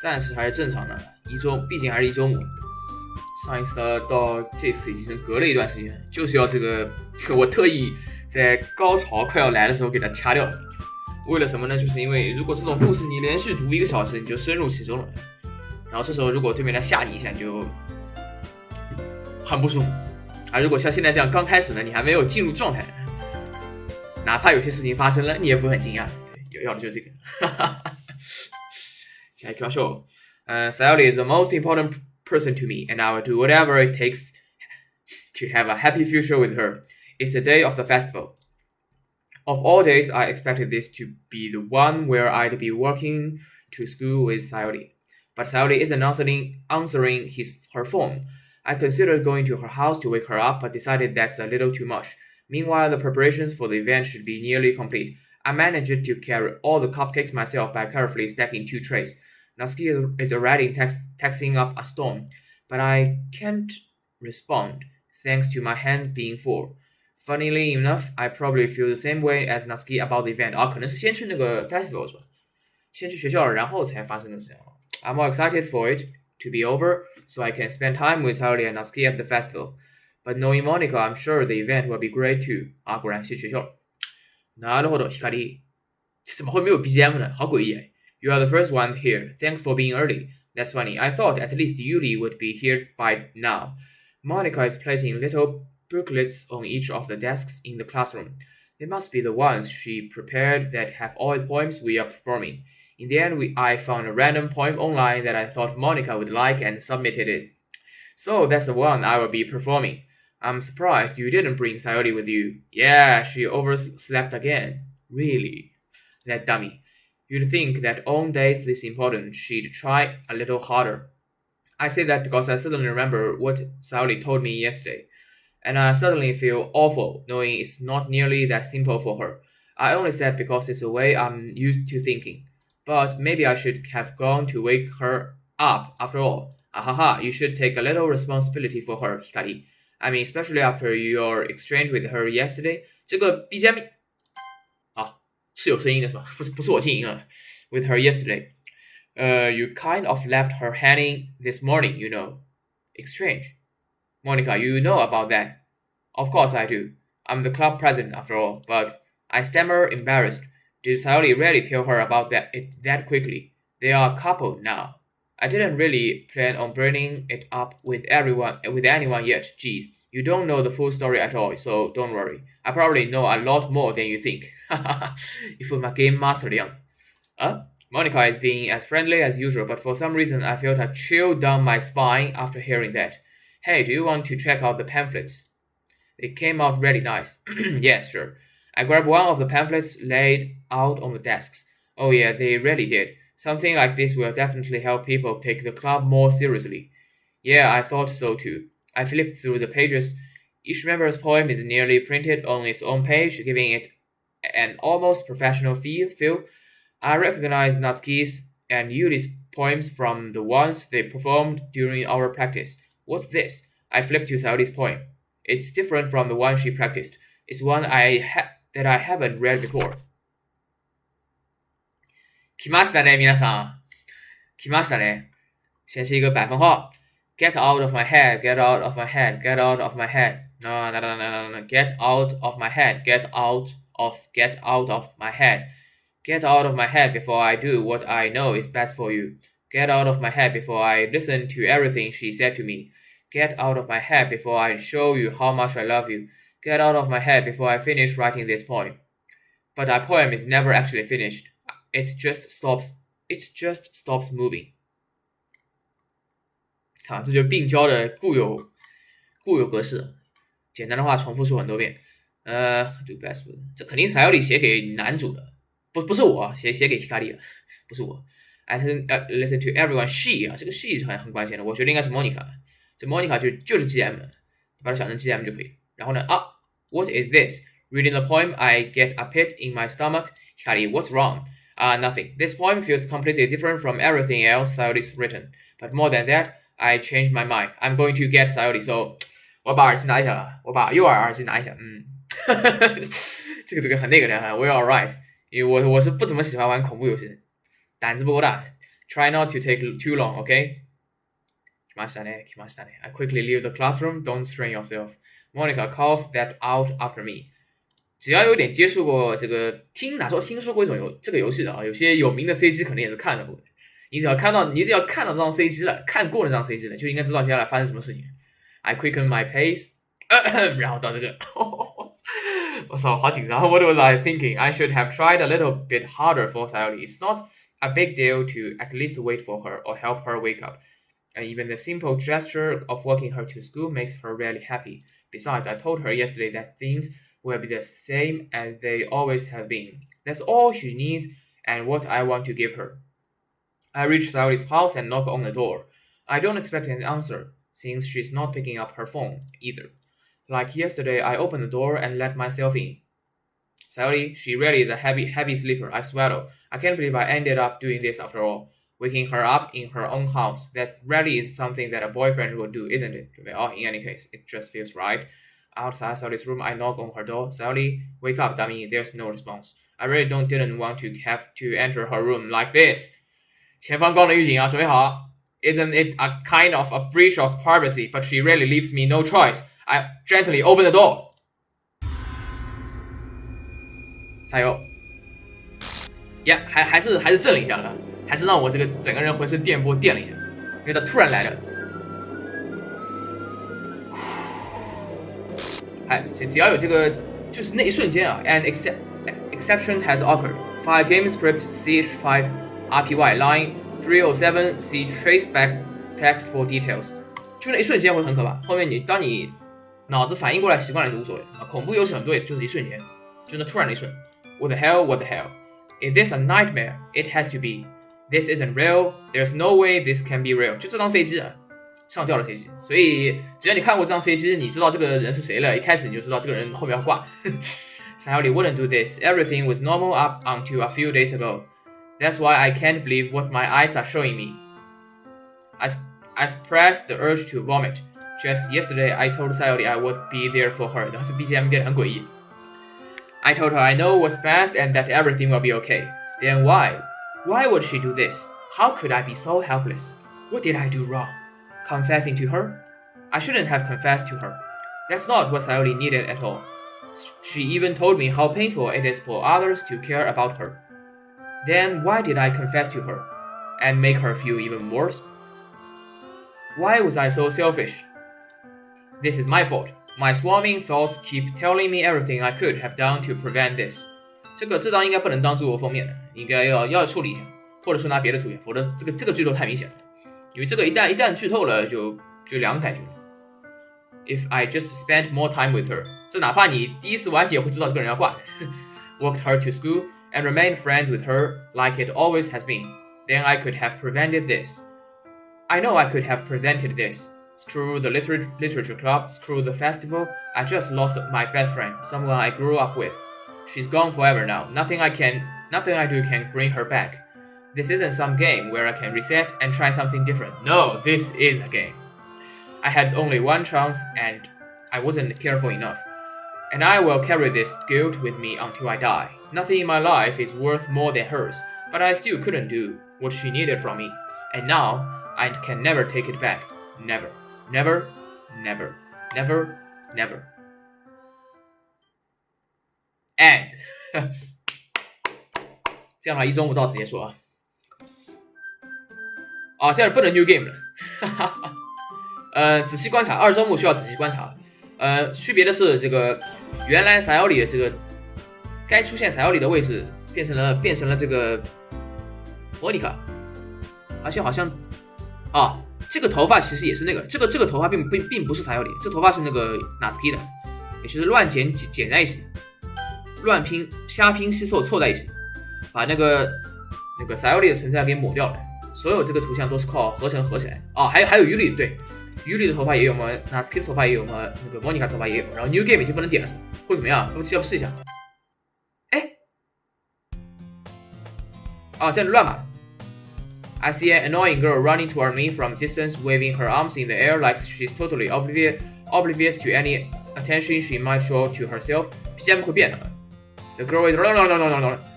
暂时还是正常的，毕竟还是1周5。上一次到这次已经隔了一段时间，就是要这个，我特意在高潮快要来的时候给它掐掉了。为了什么呢？就是因为如果这种故事你连续读1个小时，你就深入其中了。然后这时候如果对面来吓你一下，你就很不舒服。如果像现在这样刚开始呢，你还没有进入状态，哪怕有些事情发生了，你也不会很惊讶。对，要的就是这个。下一条说，Sayori is the most important person to me, and I will do whatever it takes to have a happy future with her. It's the day of the festival. Of all days, I expected this to be the one where I'd be walking to school with Sayori. But Sayori isn't answering her phone. I considered going to her house to wake her up, but decided that's a little too much. Meanwhile, the preparations for the event should be nearly complete. I managed to carry all the cupcakes myself by carefully stacking 2 trays. Natsuki is already texting up a storm, but I can't respond, thanks to my hands being full. Funnily enough, I probably feel the same way as Natsuki about the event. 可能是先去那个 festival 是吧？先去学校，然后才发生的事情。I'm more excited for it to be over, so I can spend time with Sayori and Natsuki at the festival. But knowing Monica, I'm sure the event will be great too. 果然先学校了。なるほど、光。怎么会没有 BGM 呢？好诡异哎。You are the first one here. Thanks for being early. That's funny. I thought at least Yuli would be here by now. Monica is placing little booklets on each of the desks in the classroom. They must be the ones she prepared that have all the poems we are performing. In the end, I found a random poem online that I thought Monica would like and submitted it. So that's the one I will be performing. I'm surprised you didn't bring Sayori with you. Yeah, she overslept again. Really? That dummy. You'd think that on days this important, she'd try a little harder. I say that because I suddenly remember what Sayori told me yesterday. And I suddenly feel awful, knowing it's not nearly that simple for her. I only said because it's the way I'm used to thinking. But maybe I should have gone to wake her up after all. Ahaha, you should take a little responsibility for her, Hikari. I mean, especially after your exchange with her yesterday. 这个 BGM 是有声音的是吧？不是我静音啊。With her yesterday. You kind of left her hanging this morning, you know. Exchange. Monica, you know about that. Of course I do. I'm the club president after all, but I stammer embarrassed. Did Sayori really tell her about that quickly? They are a couple now. I didn't really plan on bringing it up with anyone yet. Geez, you don't know the full story at all, so don't worry. I probably know a lot more than you think. 一副game master 的样子。Monica is being as friendly as usual, but for some reason I felt a chill down my spine after hearing that. Hey, do you want to check out the pamphlets? They came out really nice. Yes, sure. I grabbed one of the pamphlets laid out on the desks. Oh yeah, they really did. Something like this will definitely help people take the club more seriously. Yeah, I thought so too. I flipped through the pages. Each member's poem is nearly printed on its own page, giving it an almost professional feel. I recognize Natsuki's and Yuli's poems from the ones they performed during our practice. What's this? I flipped to Sayori's poem. It's different from the one she practiced. It's one that I haven't read before. 来ましたね、皆さん。来ましたね。先是一个百分号。Get out of my head, get out of my head, get out of my head. No. Get out of my head, get out of my head. Get out of my head before I do what I know is best for you. Get out of my head before I listen to everything she said to me. Get out of my head before I show you how much I love you. Get out of my head before I finish writing this poem. But our poem is never actually finished. It just stops moving. 看，这就是病娇的固有格式。简单的话重复说很多遍。Do best. 这肯定是Sayori写给男主的，不是我写给希卡利的，不是我。I listen to everyone. She 这个 she 是很关键的，我觉得应该是 Monica。这 Monica 就是 GM， 把它想成 GM 就可以。然后呢，What is this? Reading the poem, I get a pit in my stomach. Hikari, what's wrong? Nothing. This poem feels completely different from everything else Sayori's written. But more than that, I changed my mind. I'm going to get Sayori. So 我把耳机拿一下了，我把右耳机拿一下。这个很那个的，我 alright。因为我是不怎么喜欢玩恐怖游戏的，胆子不够大， Try not to take too long, okay? 来ましたね、来ましたね。I quickly leave the classroom. Don't strain yourself. Monica calls that out after me. 只要有点接触过这个听说过一种这个游戏的啊，有些有名的 CG 可能也是看了过。你只要看到这张 CG 了，看过了这张 CG 了，就应该知道接下来发生什么事情。I quicken my pace. 然后到这个，我操，好紧张。What was I thinking? I should have tried a little bit harder for Sayori. It's not a big deal to at least wait for her or help her wake up. And even the simple gesture of walking her to school makes her really happy. Besides, I told her yesterday that things will be the same as they always have been. That's all she needs and what I want to give her. I reach Sayori's house and knock on the door. I don't expect an answer, since she's not picking up her phone either. Like yesterday, I opened the door and let myself in. Sayori, she really is a heavy sleeper, I swallow. I can't believe I ended up doing this after all. Waking her up in her own house, that really is something that a boyfriend would do, isn't it? Well, in any case, it just feels right. Outside Sayori's room, I knock on her door. Sayori, wake up, dummy. There's no response. I really didn't want to have to enter her room like this. 前方光的预警啊，准备好。Isn't it a kind of a breach of privacy? But she really leaves me no choice. I gently open the door. 加油！呀，还是震了一下的，还是让我这个整个人浑身电波电了一下，因为它突然来了。只要有这个，就是那一瞬间啊 ，an exception has occurred. File game script ch5 rpy line 307 see traceback text for details. 就那一瞬间会很可怕。后面当你脑子反应过来习惯了就无所谓啊。恐怖游戏很多也就是一瞬间，就那突然的一瞬。What the hell? What the hell? Is this a nightmare? It has to be. This isn't real. There's no way this can be real. 就这张 CG 啊。上吊了 CG， 所以只要你看过这张 CG， 你知道这个人是谁了，一开始你就知道这个人后面要挂。Sayori wouldn't do this. Everything was normal up until a few days ago. That's why I can't believe what my eyes are showing me. I suppressed the urge to vomit. Just yesterday, I told Sayori I would be there for her. 当时 BGM 变得很诡异。I told her I know what's best and that everything will be okay. Then why? Why would she do this? How could I be so helpless? What did I do wrong?Confessing to her? I shouldn't have confessed to her. That's not what Sayori needed at all. She even told me how painful it is for others to care about her. Then why did I confess to her? And make her feel even worse? Why was I so selfish? This is my fault. My swarming thoughts keep telling me everything I could have done to prevent this. 这张应该不能当做封面的，应该要处理一下，或者说拿别的图片，否则这个剧透太明显了。因为这个一旦剧透了就两个感觉。If I just spent more time with her， 这哪怕你第一次玩也会知道这个人要挂。Walked her to school and remained friends with her like it always has been. Then I could have prevented this. I know I could have prevented this. Screw the literature club, screw the festival. I just lost my best friend, someone I grew up with. She's gone forever now. Nothing I do can bring her back.This isn't some game where I can reset and try something different. No, this is a game. I had only one chance and I wasn't careful enough. And I will carry this guilt with me until I die. Nothing in my life is worth more than hers, but I still couldn't do what she needed from me. And now, I can never take it back. Never, never, never, never, never. And 这样吧，一中午到此结束啊。现在不能 new game 了。仔细观察，二周目需要仔细观察。区别的是，这个原来 Sayori 的这个该出现 Sayori 的位置变成了这个 Monica， 而且好像这个头发其实也是那个这个头发并不是 Sayori， 这头发是那个 Natsuki 的，也就是乱剪在一起，乱拼瞎拼稀凑在一起，把那个 Sayori 的存在给抹掉了。所有这个图像都是靠合成合起来。还有鱼里，对，鱼里的头发也有嘛 ，Natsuki 的头发也有嘛，那个 Monica 的头发也有，然后 New Game 已经不能点了，会怎么样？要不试一下？这样乱码。I see an annoying girl running toward me from a distance, waving her arms in the air like she's totally oblivious to any attention she might show to herself. BGM 会变的。The girl is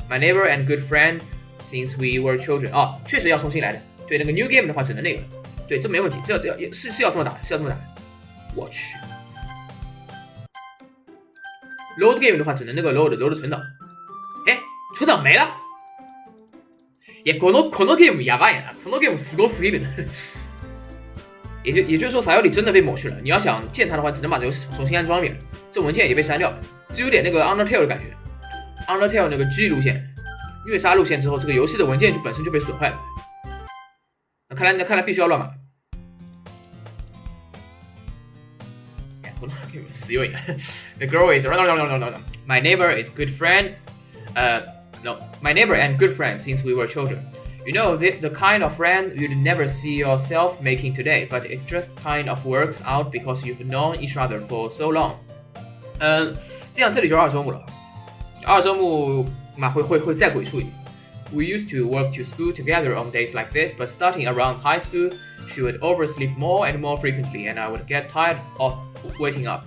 my neighbor and good friend since we were children。哦，确实要重新来的。对，那个 new game 的话只能那个。对，这没问题，是要这么打，是要这么打。我去 ，load game 的话只能那个 load 存档。哎，存档没了。このゲームやばいな，このゲームすごすぎる。也就是说，撒尤里真的被抹去了。你要想见他的话，只能把这个重新安装一遍。这文件也被删掉了，这有点那个 Undertale 的感觉。Undertale 那个 G 路线、虐杀路线之后，这个游戏的文件本身就被损坏了。那看来必须要乱码。死又一个。The girl is my neighbor is good friend. No, my neighbor and good friend since we were children. You know, the kind of friend you'd never see yourself making today, but it just kind of works out because you've known each other for so long. 这样这里就二周目了。二周目嘛会再鬼畜一点。We used to walk to school together on days like this, but starting around high school, she would oversleep more and more frequently, and I would get tired of waking up.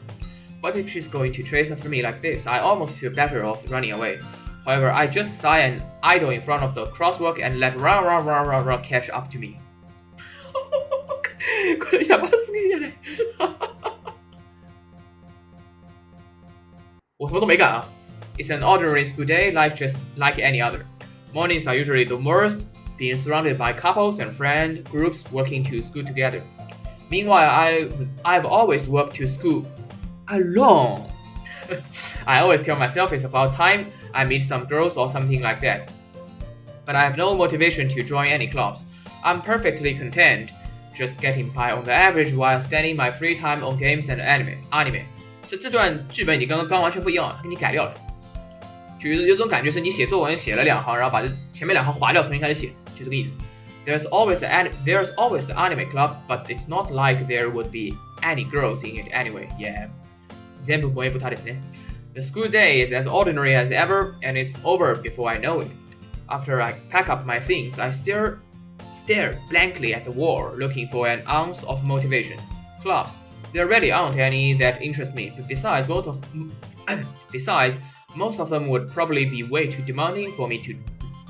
But if she's going to chase after me like this, I almost feel better off running away.However, I just sigh and idle in front of the crosswalk and let run catch up to me. これやばすぎじゃない我什么都没干啊 It's an ordinary school day just like any other. Mornings are usually the worst, being surrounded by couples and friend groups working to school together. Meanwhile, I've always walked to school alone. I always tell myself it's about time I meet some girls or something like that. But I have no motivation to join any clubs. I'm perfectly content just getting by on the average while spending my free time on games and anime. 这段剧本已经刚完全不一样了，给你改掉了。就有种感觉是你写作文写了2行，然后把这前面2行划掉，重新开始写，就这个意思。There's always the anime club, but it's not like there would be any girls in it anyway. Yeah. 全部不会不他ですね。The school day is as ordinary as ever, and it's over before I know it. After I pack up my things, I stare blankly at the wall, looking for an ounce of motivation. Clubs. There really aren't any that interest me, but besides, most of them would probably be way too demanding for me to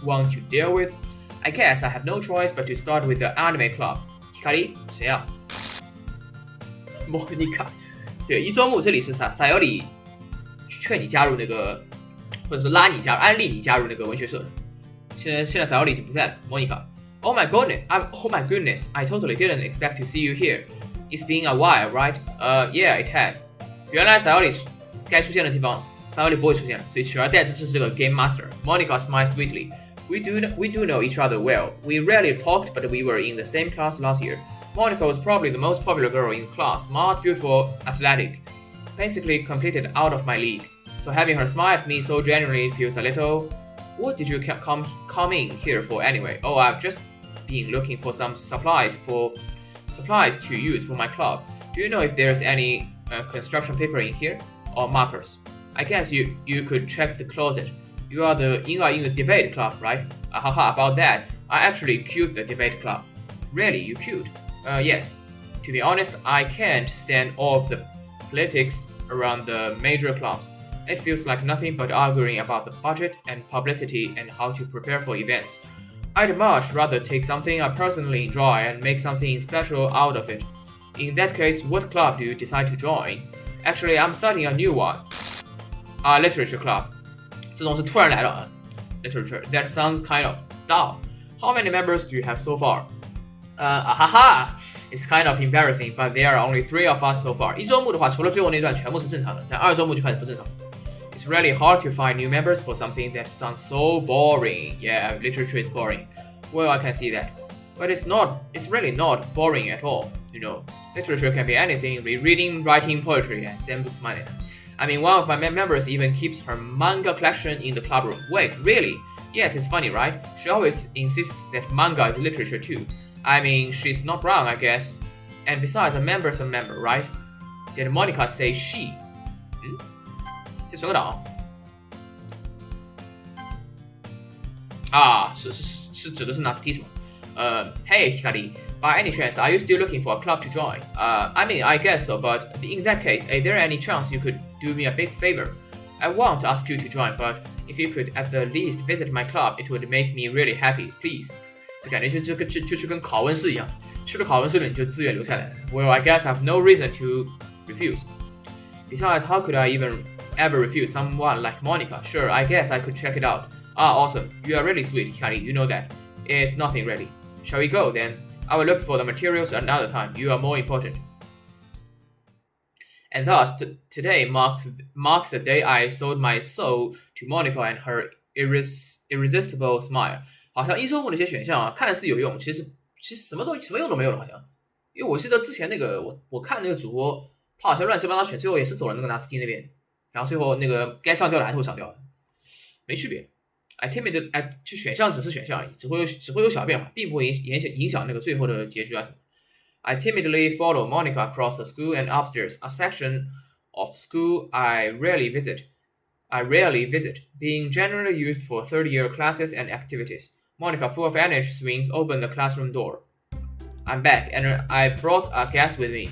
want to deal with. I guess I have no choice but to start with the anime club. Hikari? 谁啊？莫妮卡。对，一周目这里是撒尤里劝你加入那个，或者说拉你加入、安利你加入那个文学社。现在撒尤里已经不在了。Monica, oh my goodness, I totally didn't expect to see you here. It's been a while, right? Yeah, it has. 原来撒尤里该出现的地方，撒尤里不会出现了，所以取而代之是这个 Game Master. Monica smiles sweetly. We do know each other well. We rarely talked, but we were in the same class last year.Monica was probably the most popular girl in class, smart, beautiful, athletic, basically completed out of my league. So having her smile at me so genuinely feels a little... What did you come in here for anyway? Oh, I've just been looking for some supplies to use for my club. Do you know if there's any construction paper in here? Or markers? I guess you could check the closet. You are in the debate club, right? Haha, about that, I actually queued the debate club. Really, you queued?Yes. To be honest, I can't stand all of the politics around the major clubs. It feels like nothing but arguing about the budget and publicity and how to prepare for events. I'd much rather take something I personally enjoy and make something special out of it. In that case, what club do you decide to join? Actually, I'm starting a new one. Literature club. 这种是突然来的 Literature. That sounds kind of dull. How many members do you have so far? It's kind of embarrassing, but there are only 3 of us so far. 一周目的话，除了最后那段全部是正常的，但2周目就开始不正常。It's really hard to find new members for something that sounds so boring. Yeah, literature is boring. Well, I can see that. But it's really not boring at all. You know, literature can be anything, reading, writing, poetry, and 全部是慢的。I mean, one of my members even keeps her manga collection in the club room. Wait, really? Yes, it's funny, right? She always insists that manga is literature too. I mean, she's not wrong, I guess. And besides, a member's a member, right? Did Monica say she? 这随个档啊，是指的是 Natsuki 是吗？Hey, Hikari, by any chance, are you still looking for a club to join? I mean, I guess so, but in that case, is there any chance you could do me a big favor? I want to ask you to join, but If you could at the least visit my club, it would make me really happy. Please. 这感觉就跟考温室一样，去了考温室了你就自愿留下来。Well, I guess I've no reason to refuse. Besides, how could I even ever refuse someone like Monica? Sure, I guess I could check it out. Ah, awesome. You are really sweet, Hikari. You know that. It's nothing really. Shall we go then? I will look for the materials another time. You are more important. And thus, today marks the day I sold my soul to Monica and her irresistible smile. 好像一周目那些选项啊，看似有用，其实什么用都没有了，好像。因为我记得之前那个我看那个主播，他好像乱七八糟选，最后也是走了那个 Natsuki 那边，然后最后那个该上吊的还是会上吊的，没区别。就选项只是选项而已，只会有小变化，并不会影响那个最后的结局啊什么。I timidly follow Monica across the school and upstairs, a section of school I rarely visit, being generally used for third-year classes and activities. Monica, full of energy, swings open the classroom door. I'm back, and I brought a guest with me.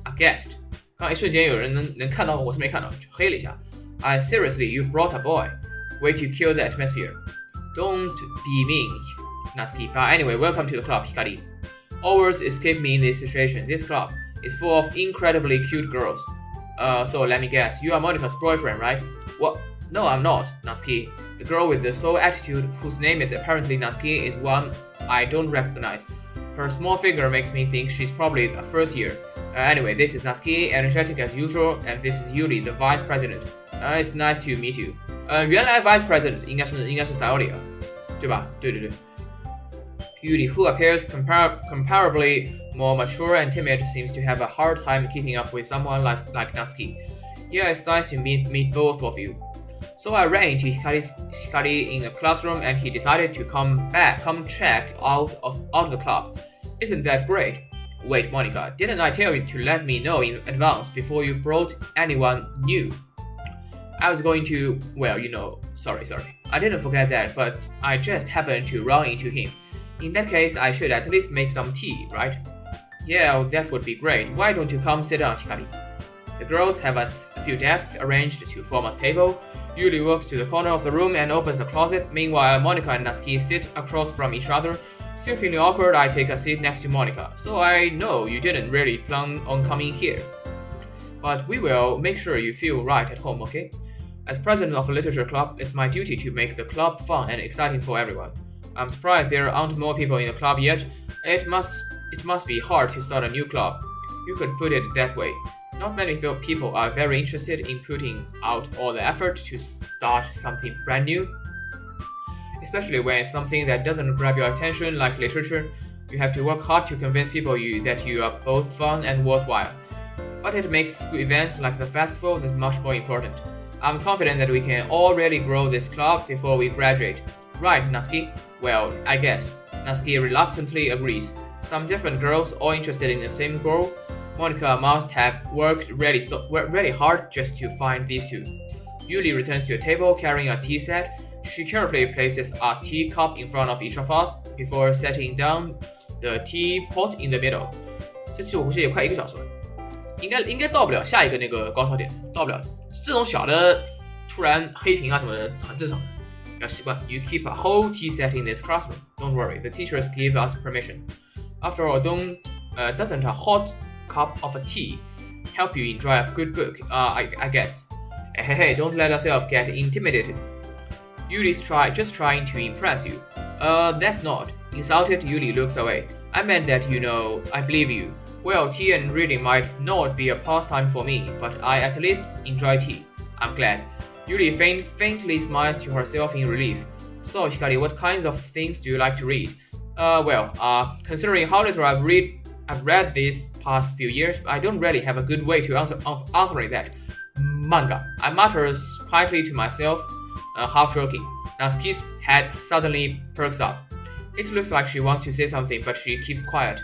A guest. 刚一瞬间有人能看到我，是没看到，就黑了一下。Seriously, you brought a boy. Way to kill the atmosphere. Don't be mean, Natsuki. But anyway, welcome to the club, Hikari. All words escape me in this situation. This club is full of incredibly cute girls. So let me guess, you are Monica's boyfriend, right? What? No, I'm not, Natsuki. The girl with the soul attitude, whose name is apparently Natsuki, is one I don't recognize. Her small figure makes me think she's probably a first year. Anyway, this is Natsuki, energetic as usual, and this is Yuri, the vice president. It's nice to meet you. 原来 vice president 应该是 Sayori 啊，对吧？对。Yuri, who appears comparably more mature and timid, seems to have a hard time keeping up with someone like Natsuki. Yeah, it's nice to meet both of you. So I ran into Hikari in a classroom, and he decided to come check out of the club. Isn't that great? Wait, Monica, didn't I tell you to let me know in advance before you brought anyone new? I was going to, well, sorry. I didn't forget that, but I just happened to run into him. In that case, I should at least make some tea, right? Yeah, that would be great. Why don't you come sit down, Hikari? The girls have a few desks arranged to form a table. Yuri walks to the corner of the room and opens a closet. Meanwhile, Monica and Natsuki sit across from each other. Still feeling awkward, I take a seat next to Monica. So I know you didn't really plan on coming here. But we will make sure you feel right at home, okay? As president of a literature club, it's my duty to make the club fun and exciting for everyone. I'm surprised there aren't more people in the club yet. It must be hard to start a new club. You could put it that way. Not many people are very interested in putting out all the effort to start something brand new. Especially when it's something that doesn't grab your attention like literature. You have to work hard to convince people that you are both fun and worthwhile. But it makes school events like the festival that much more important. I'm confident that we can already grow this club before we graduate. Right, Natsuki? Well, I guess. Natsuki reluctantly agrees. Some different girls all interested in the same goal. Monica must have worked really hard just to find these two. Yuri returns to a table carrying a tea set. She carefully places a tea cup in front of each of us before setting down the tea pot in the middle. 这期我估计也快1个小时了，应该到不了下一个那个高潮点，到不了。这种小的突然黑屏啊什么的很正常的，要习惯。You keep a whole tea set in this classroom. Don't worry, the teachers give us permission. After all, doesn't a hot cup of a tea help you enjoy a good book? I guess. Hey, don't let yourself get intimidated. Yuri's just trying to impress you. That's not. Insulted, Yuri looks away. I meant that, I believe you. Well, tea and reading might not be a pastime for me, but I at least enjoy tea. I'm glad. Yuri faintly smiles to herself in relief. So, Hikari, what kinds of things do you like to read? Considering how little I've read these past few years, I don't really have a good way to answering that. Manga. I mutter quietly to myself, half joking. Natsuki's head suddenly perks up. It looks like she wants to say something, but she keeps quiet.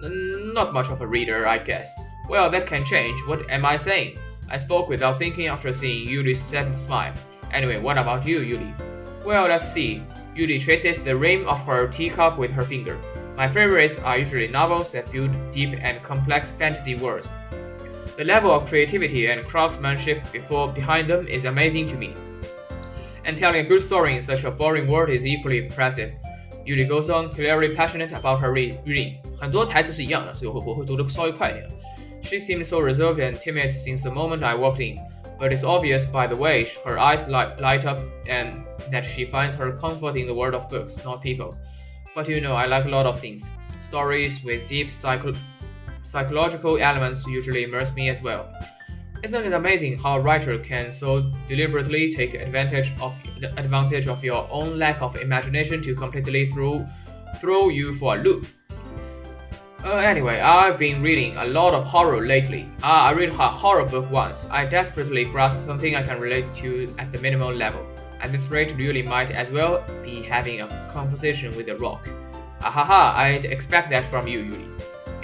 Not much of a reader, I guess. Well, that can change. What am I saying? I spoke without thinking after seeing Yuri's sad smile. Anyway, what about you, Yuri? Well, let's see. Yuri traces the rim of her teacup with her finger. My favorites are usually novels that build deep and complex fantasy worlds. The level of creativity and craftsmanship behind them is amazing to me. And telling a good story in such a foreign world is equally impressive. Yuli goes on, clearly passionate about her reading. 很多台词是一样的，所以我会读得稍微快一点。She seemed so reserved and timid since the moment I walked in, but it's obvious by the way her eyes light up and that she finds her comfort in the world of books, not people. But you know, I like a lot of things. Stories with deep psychological elements usually immerse me as well. Isn't it amazing how a writer can so deliberately take advantage of your own lack of imagination to completely throw you for a loop? Anyway, I've been reading a lot of horror lately. I read a horror book once. I desperately grasped something I can relate to at the minimal level. At this rate, really might as well be having a conversation with a rock. Ahaha, I'd expect that from you, Yuli.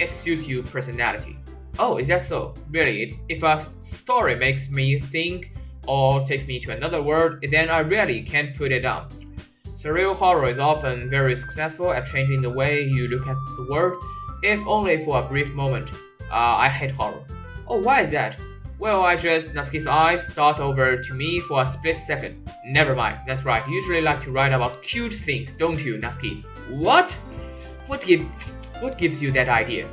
It suits your personality. Oh, is that so? Really, if a story makes me think or takes me to another world, then I really can't put it down. Surreal horror is often very successful at changing the way you look at the world, if only for a brief moment. I hate horror. Oh, why is that? Well, Natsuki's eyes dart over to me for a split second. Never mind, that's right, you usually like to write about cute things, don't you, Natsuki? What? What gives you that idea?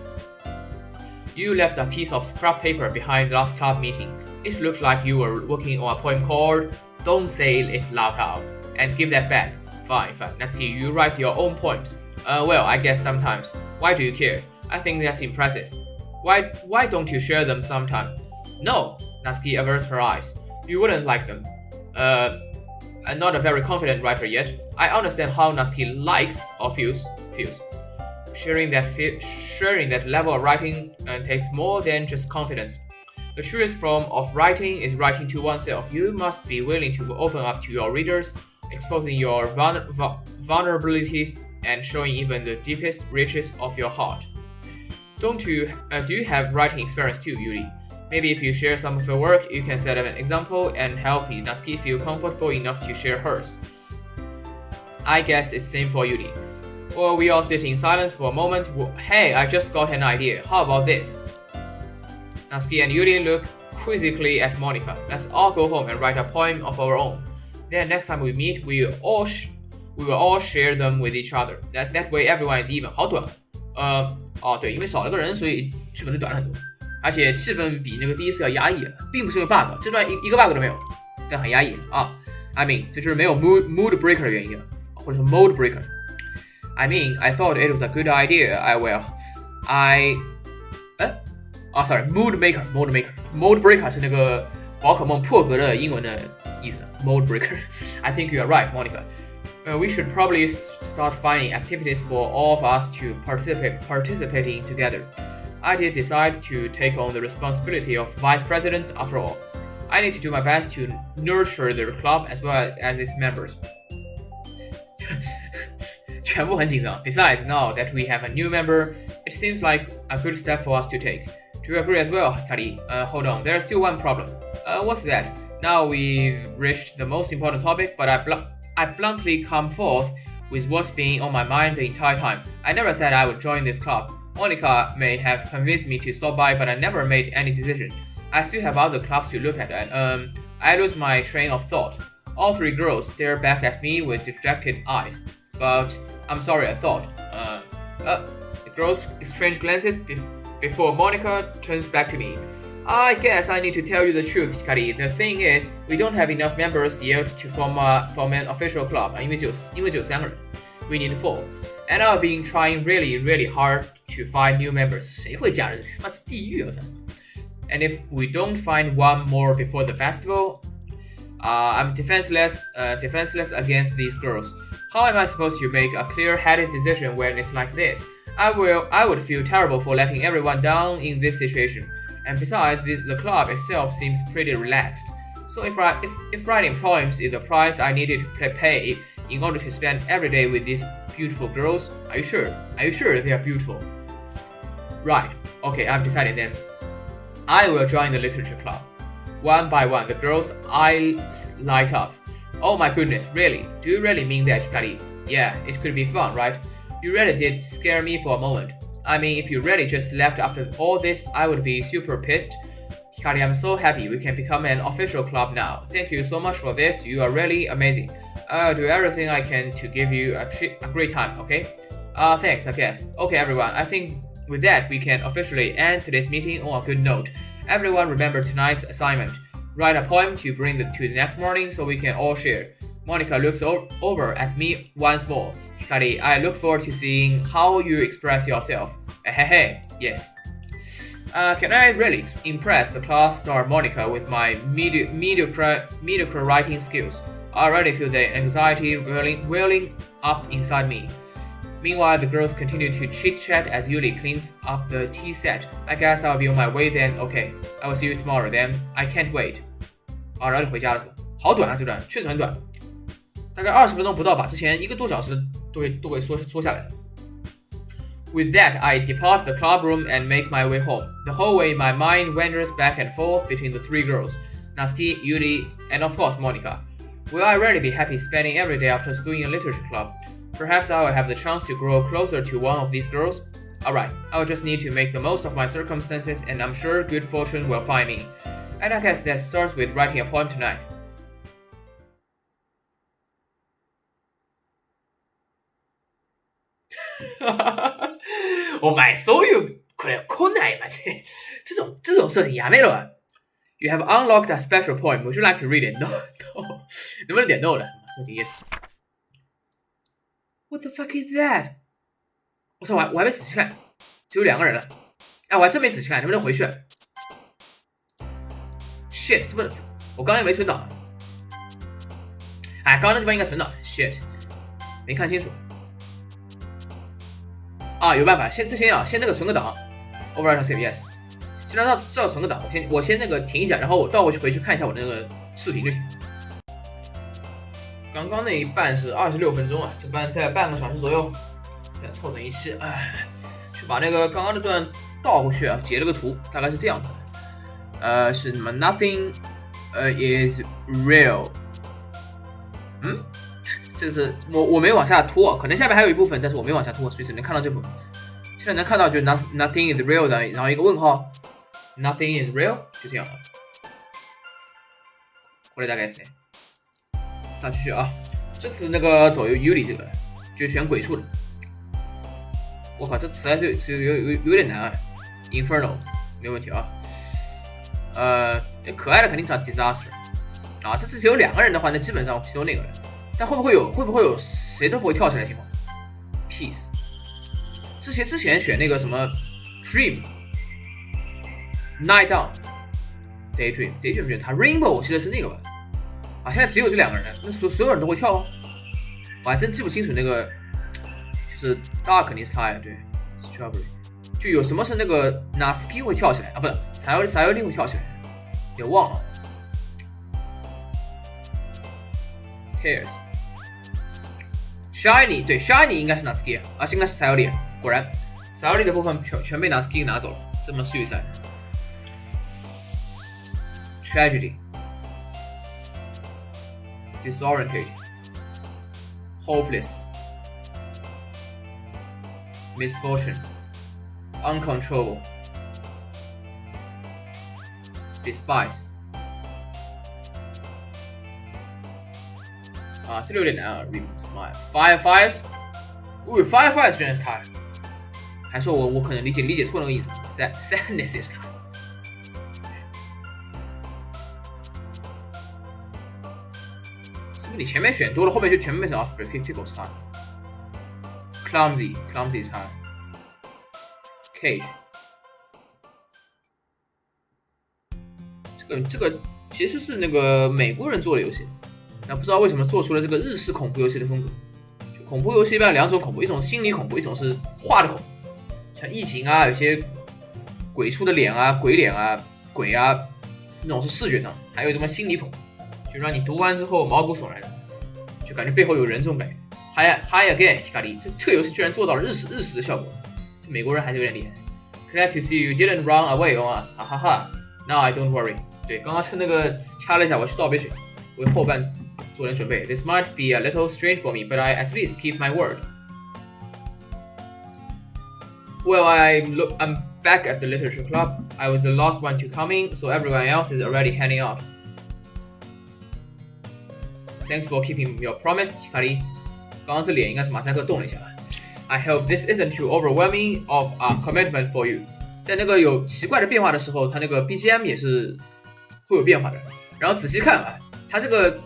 You left a piece of scrap paper behind last club meeting. It looked like you were working on a poem called Don't Say It Loud Out. And give that back. Fine. Natsuki, you write your own poems. Well, I guess sometimes. Why do you care? I think that's impressive. Why don't you share them sometime? No, Natsuki averts her eyes. You wouldn't like them. I'm not a very confident writer yet. I understand how Natsuki likes or feels. Sharing that level of writing takes more than just confidence. The truest form of writing is writing to oneself. You must be willing to open up to your readers, exposing your vulnerabilities and showing even the deepest reaches of your heart. Do you have writing experience too, Yuri? Maybe if you share some of your work, you can set up an example and help Natsuki feel comfortable enough to share hers. I guess it's same for Yuri. Well, we all sit in silence for a moment. Hey, I just got an idea. How about this? Natsuki and Yuri look quizzically at Monica. Let's all go home and write a poem of our own. Then next time we meet, we will all share them with each other. That way everyone is even. 好短。对，因为少了个人，所以剧本就短了很多。而且气氛比那个第一次要压抑了，并不是因为 bug， 这段一个 bug 都没有，但很压抑啊。I mean， 这就是没有 mood breaker 的原因，或者说 mode breaker。I mean, I thought it was a good idea. Sorry, mood maker。Mode breaker 是那个宝可梦破格的英文的意思。Mode breaker. I think you are right, Monica. We should probably start finding activities for all of us to participate in together. I did decide to take on the responsibility of vice president after all. I need to do my best to nurture the club as well as its members. 全部很紧张。Besides, now that we have a new member, it seems like a good step for us to take. Do you agree as well, Kari? Hold on, there's still one problem. What's that? Now we've reached the most important topic, but I bluntly come forth with what's been on my mind the entire time. I never said I would join this club. Monica may have convinced me to stop by, but I never made any decision. I still have other clubs to look at, and I lose my train of thought. All three girls stare back at me with dejected eyes. But I'm sorry, I thought. The girls exchange glances before Monica turns back to me. I guess I need to tell you the truth, Kari. The thing is, we don't have enough members yet to form an official club. 因为只有3个人 We need 4. And I've been trying really hard to find new members. 谁会加入？妈是地狱啊！ And if we don't find one more before the festival, I'm defenseless against these girls. How am I supposed to make a clear-headed decision when it's like this? I would feel terrible for letting everyone down in this situation. And besides, the club itself seems pretty relaxed. So if writing poems is the price I needed to pay in order to spend every day with these beautiful girls, are you sure? Are you sure they are beautiful? Right. Okay, I've decided then. I will join the literature club. One by one, the girls' eyes light up. Oh my goodness, really? Do you really mean that, Hikari? Yeah, it could be fun, right? You really did scare me for a moment. I mean, if you really just left after all this, I would be super pissed. Hikari, I'm so happy we can become an official club now. Thank you so much for this. You are really amazing. I'll do everything I can to give you a great time, okay? Thanks, I guess. Okay, everyone, I think with that, we can officially end today's meeting on a good note. Everyone remember tonight's assignment. Write a poem to bring to the next morning so we can all share. Monica looks over at me once more. Hikari, I look forward to seeing how you express yourself. Hey, yes. Can I really impress the class star Monica with my mediocre writing skills? I already feel the anxiety welling up inside me. Meanwhile, the girls continue to chit-chat as Yuli cleans up the tea set. I guess I'll be on my way then. Okay, I will see you tomorrow then. I can't wait. 然后就回家了是吧？好短啊，这段确实很短，大概20分钟不到，把之前1个多小时都给缩下来了。With that, I depart the club room and make my way home. The whole way, my mind wanders back and forth between the three girls, Natsuki, Yuri, and of course Monica. Will I really be happy spending every day after school in a literature club? Perhaps I will have the chance to grow closer to one of these girls. Alright, I will just need to make the most of my circumstances, and I'm sure good fortune will find me. And I guess that starts with writing a poem tonight. お前そういうこれ来ないマジで这种设定やめろ。You have unlocked a special poem. Would you like to read it? No. 能不能点 no 了？设定页纸。What the fuck is that? 我操，我还没仔细看，只有2个人了。哎，我还真没仔细看，能不能回去 ？Shit， 这不是我刚刚也没存档。哎，刚刚那地方应该存档。Shit， 没看清楚。啊，有办法，先那个存个档 ，overwrite save yes， 先让这存个档，我先那个停一下，然后我倒回去看一下我那个视频就行。刚刚那一半是26分钟啊，这半在半个小时左右，再凑整一期，去把那个刚刚那段倒回去啊，截了个图，大概是这样的，是什么 ？Nothing is real， 这个是我没往下拖，可能下面还有一部分，但是我没往下拖，所以只能看到这部分。现在能看到就是 nothing is real 的，然后一个问号 ，nothing is real 就这样了。これ大概是。上去啊！这次那个走Yuri这个就选鬼畜的。我靠，这词还是有点难啊 ！Inferno 没问题啊。可爱的肯定找 disaster 啊。这次只有2个人的话，那基本上其中那个人。但会不会有谁都不会跳起来的情况 ？Peace。之前选那个什么 Dream、Night Down、Daydream 他 Rainbow 我记得是那个吧？啊，现在只有这2个人，那所有人都会跳吗？我还真记不清楚那个，就是 Dark 肯定是他呀，对 ，Strawberry， 就有什么是那个 Natsuki 会跳起来啊？不是 Sayori 会跳起来，也忘了。Tears。Shiny 对 Shiny 应该是 Natsuki 啊，应该是 Sayori， 果然 Sayori 的部分全被 Natsuki 拿走了，这么suicide。Tragedy。Disoriented, hopeless, misfortune, uncontrollable, despise。啊，这有点难啊 ！Smile, fireflies， fireflies 居然是他，还说我可能理解错那个意思 ，sadness 也是他。你前面选多了，后面就全部变成 Free-Tickle 是他 ，Clumsy 是他 ，Cage， 这个其实是那个美国人做的游戏，但不知道为什么做出了这个日式恐怖游戏的风格。就恐怖游戏一般有2种恐怖，一种心理恐怖，一种是画的恐怖，像异形啊，有些鬼畜的脸啊、鬼脸啊、鬼啊，那种是视觉上，还有什么心理恐怖。就让你读完之后毛骨悚然的，就感觉背后有人这种感觉。Hi again, Hikari， 这个游戏居然做到了日式的效果，这美国人还是有点厉害。Glad to see you didn't run away on us， 哈哈哈。Now I don't worry。对，刚刚趁那个掐了一下，我去倒杯水，为后半做点准备。This might be a little strange for me, but I at least keep my word. Well, I'm back at the literature club. I was the last one to come in, so everyone else is already heading out. Thanks for keeping your promise, Hikari. 刚刚这脸应该是马赛克动了一下。I hope this isn't too overwhelming of a commitment for you. 在那个有奇怪的变化的时候，它那个 BGM 也是会有变化的。然后仔细看啊，它这个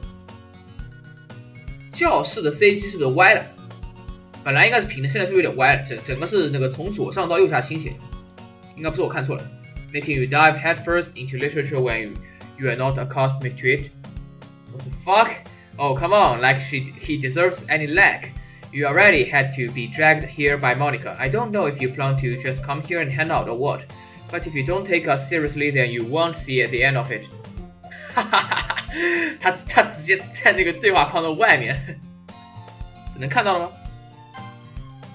教室的 CG 是不是歪了？本来应该是平的，现在是不是有点歪了？整个是那个从左上到右下倾斜，应该不是我看错了。Making you dive headfirst into literature when you are not accustomed to it. What the fuck? Oh, come on, like he deserves any lack. You already had to be dragged here by Monica. I don't know if you plan to just come here and hang out or what, but if you don't take us seriously, then you won't see at the end of it. 哈哈哈，他直接在那个对话框的外面，只能看到了吗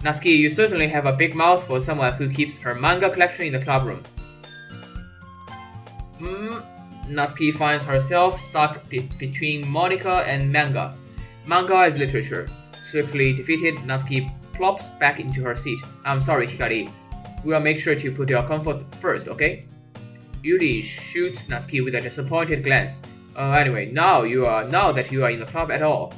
？Natsuki, you certainly have a big mouth for someone who keeps her manga collection in the club room. Natsuki finds herself stuck between Monica and manga. Manga is literature. Swiftly defeated, Natsuki plops back into her seat. I'm sorry, Hikari. We'll make sure to put your comfort first, okay? Yuri shoots Natsuki with a disappointed glance. Anyway, now that you are in the club at all,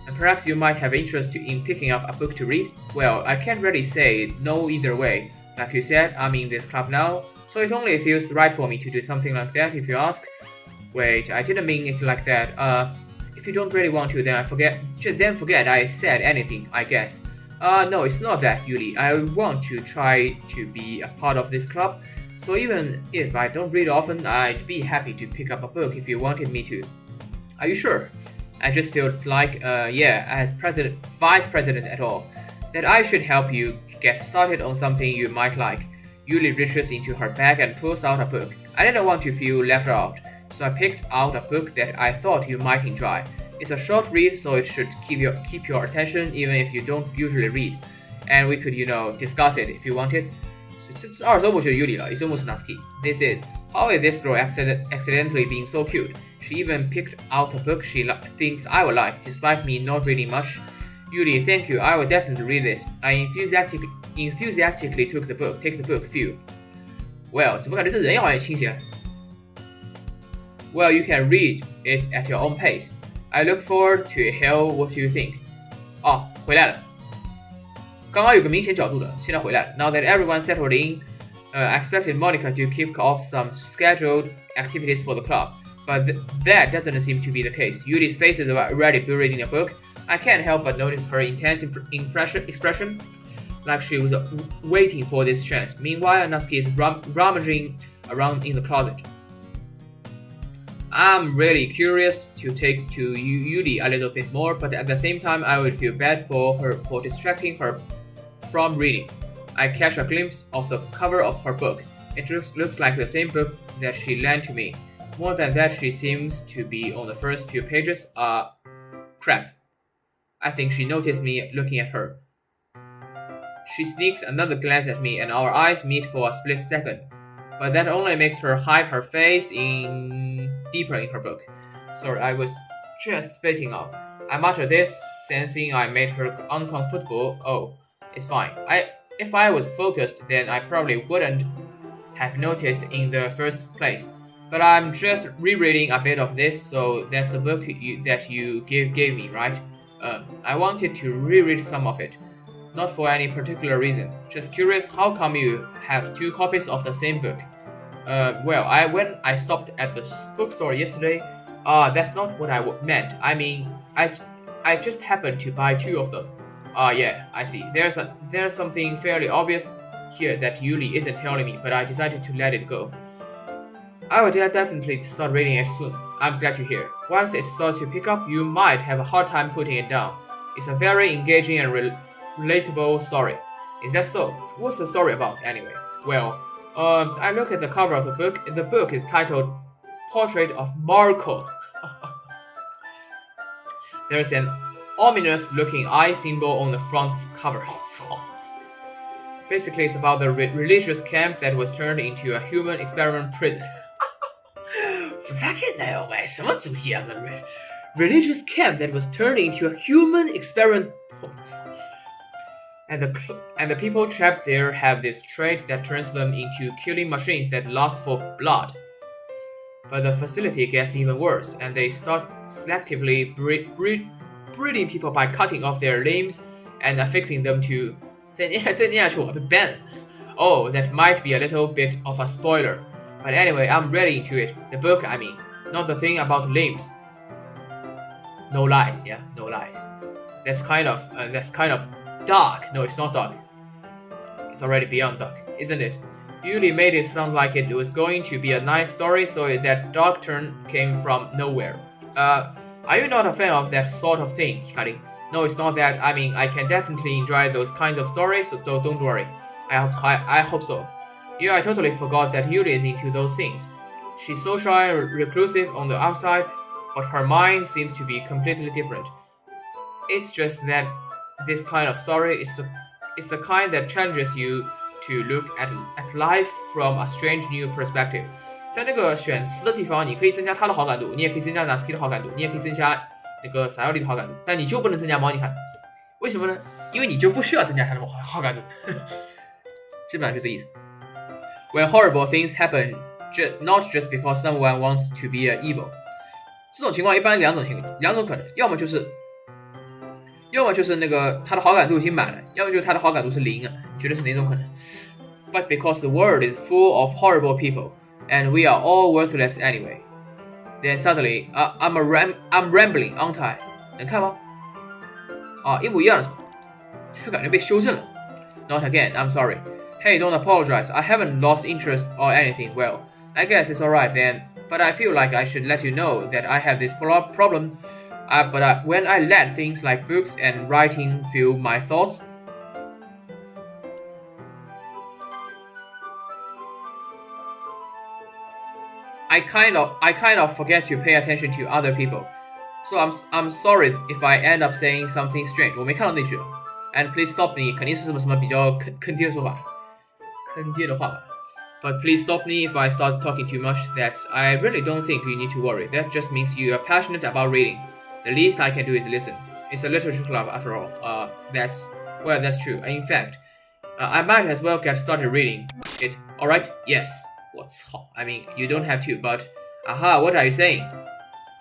and perhaps you might have interest in picking up a book to read. Well, I can't really say no either way. Like you said, I'm in this club now, so it only feels right for me to do something like that if you ask. Wait, I didn't mean it like that. If you don't really want to, then forget I said anything, I guess. No, it's not that, Yuri. I want to try to be a part of this club. So even if I don't read often, I'd be happy to pick up a book if you wanted me to. Are you sure? I just felt like, as vice president at all, that I should help you get started on something you might like. Yuri reaches into her bag and pulls out a book. I didn't want to feel left out, so I picked out a book that I thought you might enjoy. It's a short read, so it should keep your attention even if you don't usually read. And we could, discuss it if you wanted. 这是二周目就是 Yuri 了，一周目是 Natsuki. This is how is this girl accidentally being so cute? She even picked out a book she thinks I would like, despite me not reading much. Yuri, thank you. I will definitely read this. I enthusiastically take the book. Phew. Well, 怎么感觉这人好像也倾斜？ Well, you can read it at your own pace. I look forward to hear what you think. 哦，回来了。刚刚有个明显角度的，现在回来了。Now that everyone settled in, I expected Monica to kick off some scheduled activities for the club, but that doesn't seem to be the case. Yuri's face is already buried in a book. I can't help but notice her intense expression, like she was waiting for this chance. Meanwhile, Natsuki is rummaging around in the closet. I'm really curious to take to Yuri a little bit more, but at the same time, I would feel bad for her for distracting her from reading. I catch a glimpse of the cover of her book. It looks like the same book that she lent to me. More than that, she seems to be on the first few pages. Crap. I think she noticed me looking at her. She sneaks another glance at me and our eyes meet for a split second. But that only makes her hide her face deeper in her book. Sorry, I was just spacing out. I muttered this, sensing I made her uncomfortable. Oh, it's fine. If I was focused, then I probably wouldn't have noticed in the first place. But I'm just rereading a bit of this, so that's the book that you gave me, right? I wanted to reread some of it. Not for any particular reason. Just curious, how come you have two copies of the same book? When I stopped at the bookstore yesterday, that's not what I meant. I mean, I just happened to buy two of them. Yeah, I see. There's something fairly obvious here that Yuri isn't telling me, but I decided to let it go. I will definitely start reading it soon. I'm glad to hear. Once it starts to pick up, you might have a hard time putting it down. It's a very engaging and relatable story. Is that so? What's the story about, anyway? Well, I look at the cover of the book. The book is titled Portrait of Markov. There's an ominous-looking eye symbol on the front cover. Basically, it's about the religious camp that was turned into a human experiment prison. ふざけんなよお前什么主题啊这 Religious camp that was turned into a human experiment. And the people trapped there have this trait that turns them into killing machines that lust for blood. But the facility gets even worse, and they start selectively breeding people by cutting off their limbs and affixing them to 再念下去我被 ban. Oh, that might be a little bit of a spoiler. But anyway, I'm really into it. The book, I mean, not the thing about limbs. No lies, yeah, no lies. That's kind of dark. No, it's not dark. It's already beyond dark, isn't it? You really made it sound like it was going to be a nice story, so that dark turn came from nowhere. Are you not a fan of that sort of thing, Hikari? No, it's not that. I mean, I can definitely enjoy those kinds of stories, so don't worry. I hope so. Yeah, I totally forgot that Yuri is into those things. She's so shy and reclusive on the outside, but her mind seems to be completely different. It's just that this kind of story is the kind that challenges you to look at life from a strange new perspective. 在那个选词的地方，你可以增加他的好感度，你也可以增加 Natsuki 的好感度，你也可以增加那个 Sayori 的好感度，但你就不能增加猫。你看，为什么呢？因为你就不需要增加他的好感度，基本上就这意思。When horrible things happen, not just because someone wants to be evil. 这种情况一般两种可能，要么就是那个他的好感度已经满了，要么就是他的好感度是0啊，你觉得是哪种可能 ？But because the world is full of horrible people, and we are all worthless anyway. Then suddenly, I'm rambling, aren't I? 能看吗？啊，一模一样的是吧？这个感觉被修正了。Not again, I'm sorry. Hey, don't apologize. I haven't lost interest or anything. Well, I guess it's alright then. But I feel like I should let you know that I have this problem. But when I let things like books and writing fuel my thoughts, I kind of forget to pay attention to other people. So I'm sorry if I end up saying something strange. 我没看到那句 And please stop me 肯定是什么比较坑爹的说法，坑爹的话吧。But please stop me if I start talking too much. I really don't think you need to worry. That just means you are passionate about reading. The least I can do is listen. It's a literature club after all. That's true. In fact, I might as well get started reading it. Alright? Yes. What's hot? I mean, you don't have to, but... Aha, what are you saying?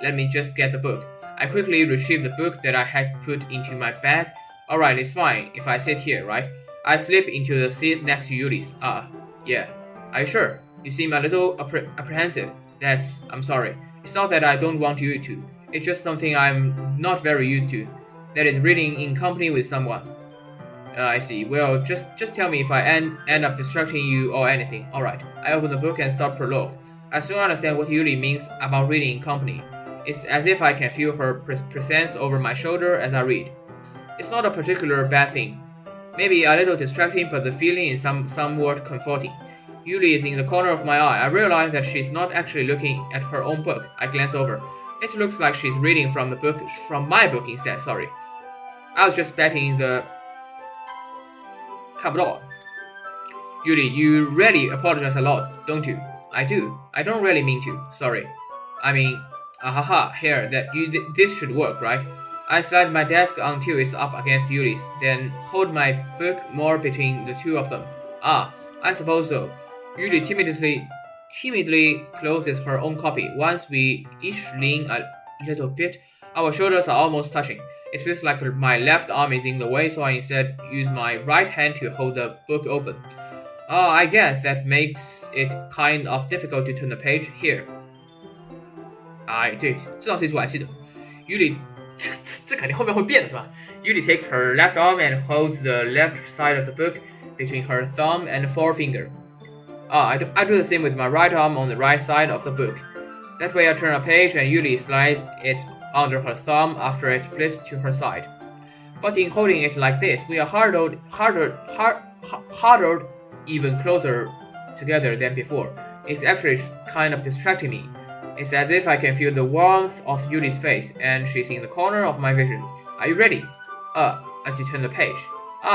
Let me just get the book. I quickly retrieved the book that I had put into my bag. Alright, it's fine if I sit here, right? I slip into the seat next to Yuli's. Yeah. Are you sure? You seem a little apprehensive. I'm sorry. It's not that I don't want you to. It's just something I'm not very used to. That is reading in company with someone. I see. Well, just tell me if I end up distracting you or anything. Alright. I open the book and start prologue. I still understand what Yuli means about reading in company. It's as if I can feel her presence over my shoulder as I read. It's not a particular bad thing. Maybe a little distracting, but the feeling is somewhat comforting. Yuli is in the corner of my eye. I realize that she's not actually looking at her own book. I glance over. It looks like she's reading from my book instead. Sorry. I was just betting the... 看不到。Yuli, you really apologize a lot, don't you? I do. I don't really mean to. Sorry. I mean, here, this should work, right? I slide my desk until it's up against Yuli's, then hold my book more between the two of them. I suppose so. Yuli timidly closes her own copy. Once we each lean a little bit, our shoulders are almost touching. It feels like my left arm is in the way, so I instead use my right hand to hold the book open. I guess that makes it kind of difficult to turn the page here. 对，这道题我还记得。Yuli 这肯定后面会变的是吧 ？Yuli takes her left arm and holds the left side of the book between her thumb and forefinger. I do the same with my right arm on the right side of the book. That way I turn a page and Yuli slides it under her thumb after it flips to her side. But in holding it like this, we are huddled even closer together than before. It's actually kind of distracting me. It's as if I can feel the warmth of Yuli's face, and she's in the corner of my vision. Are you ready? To turn the page.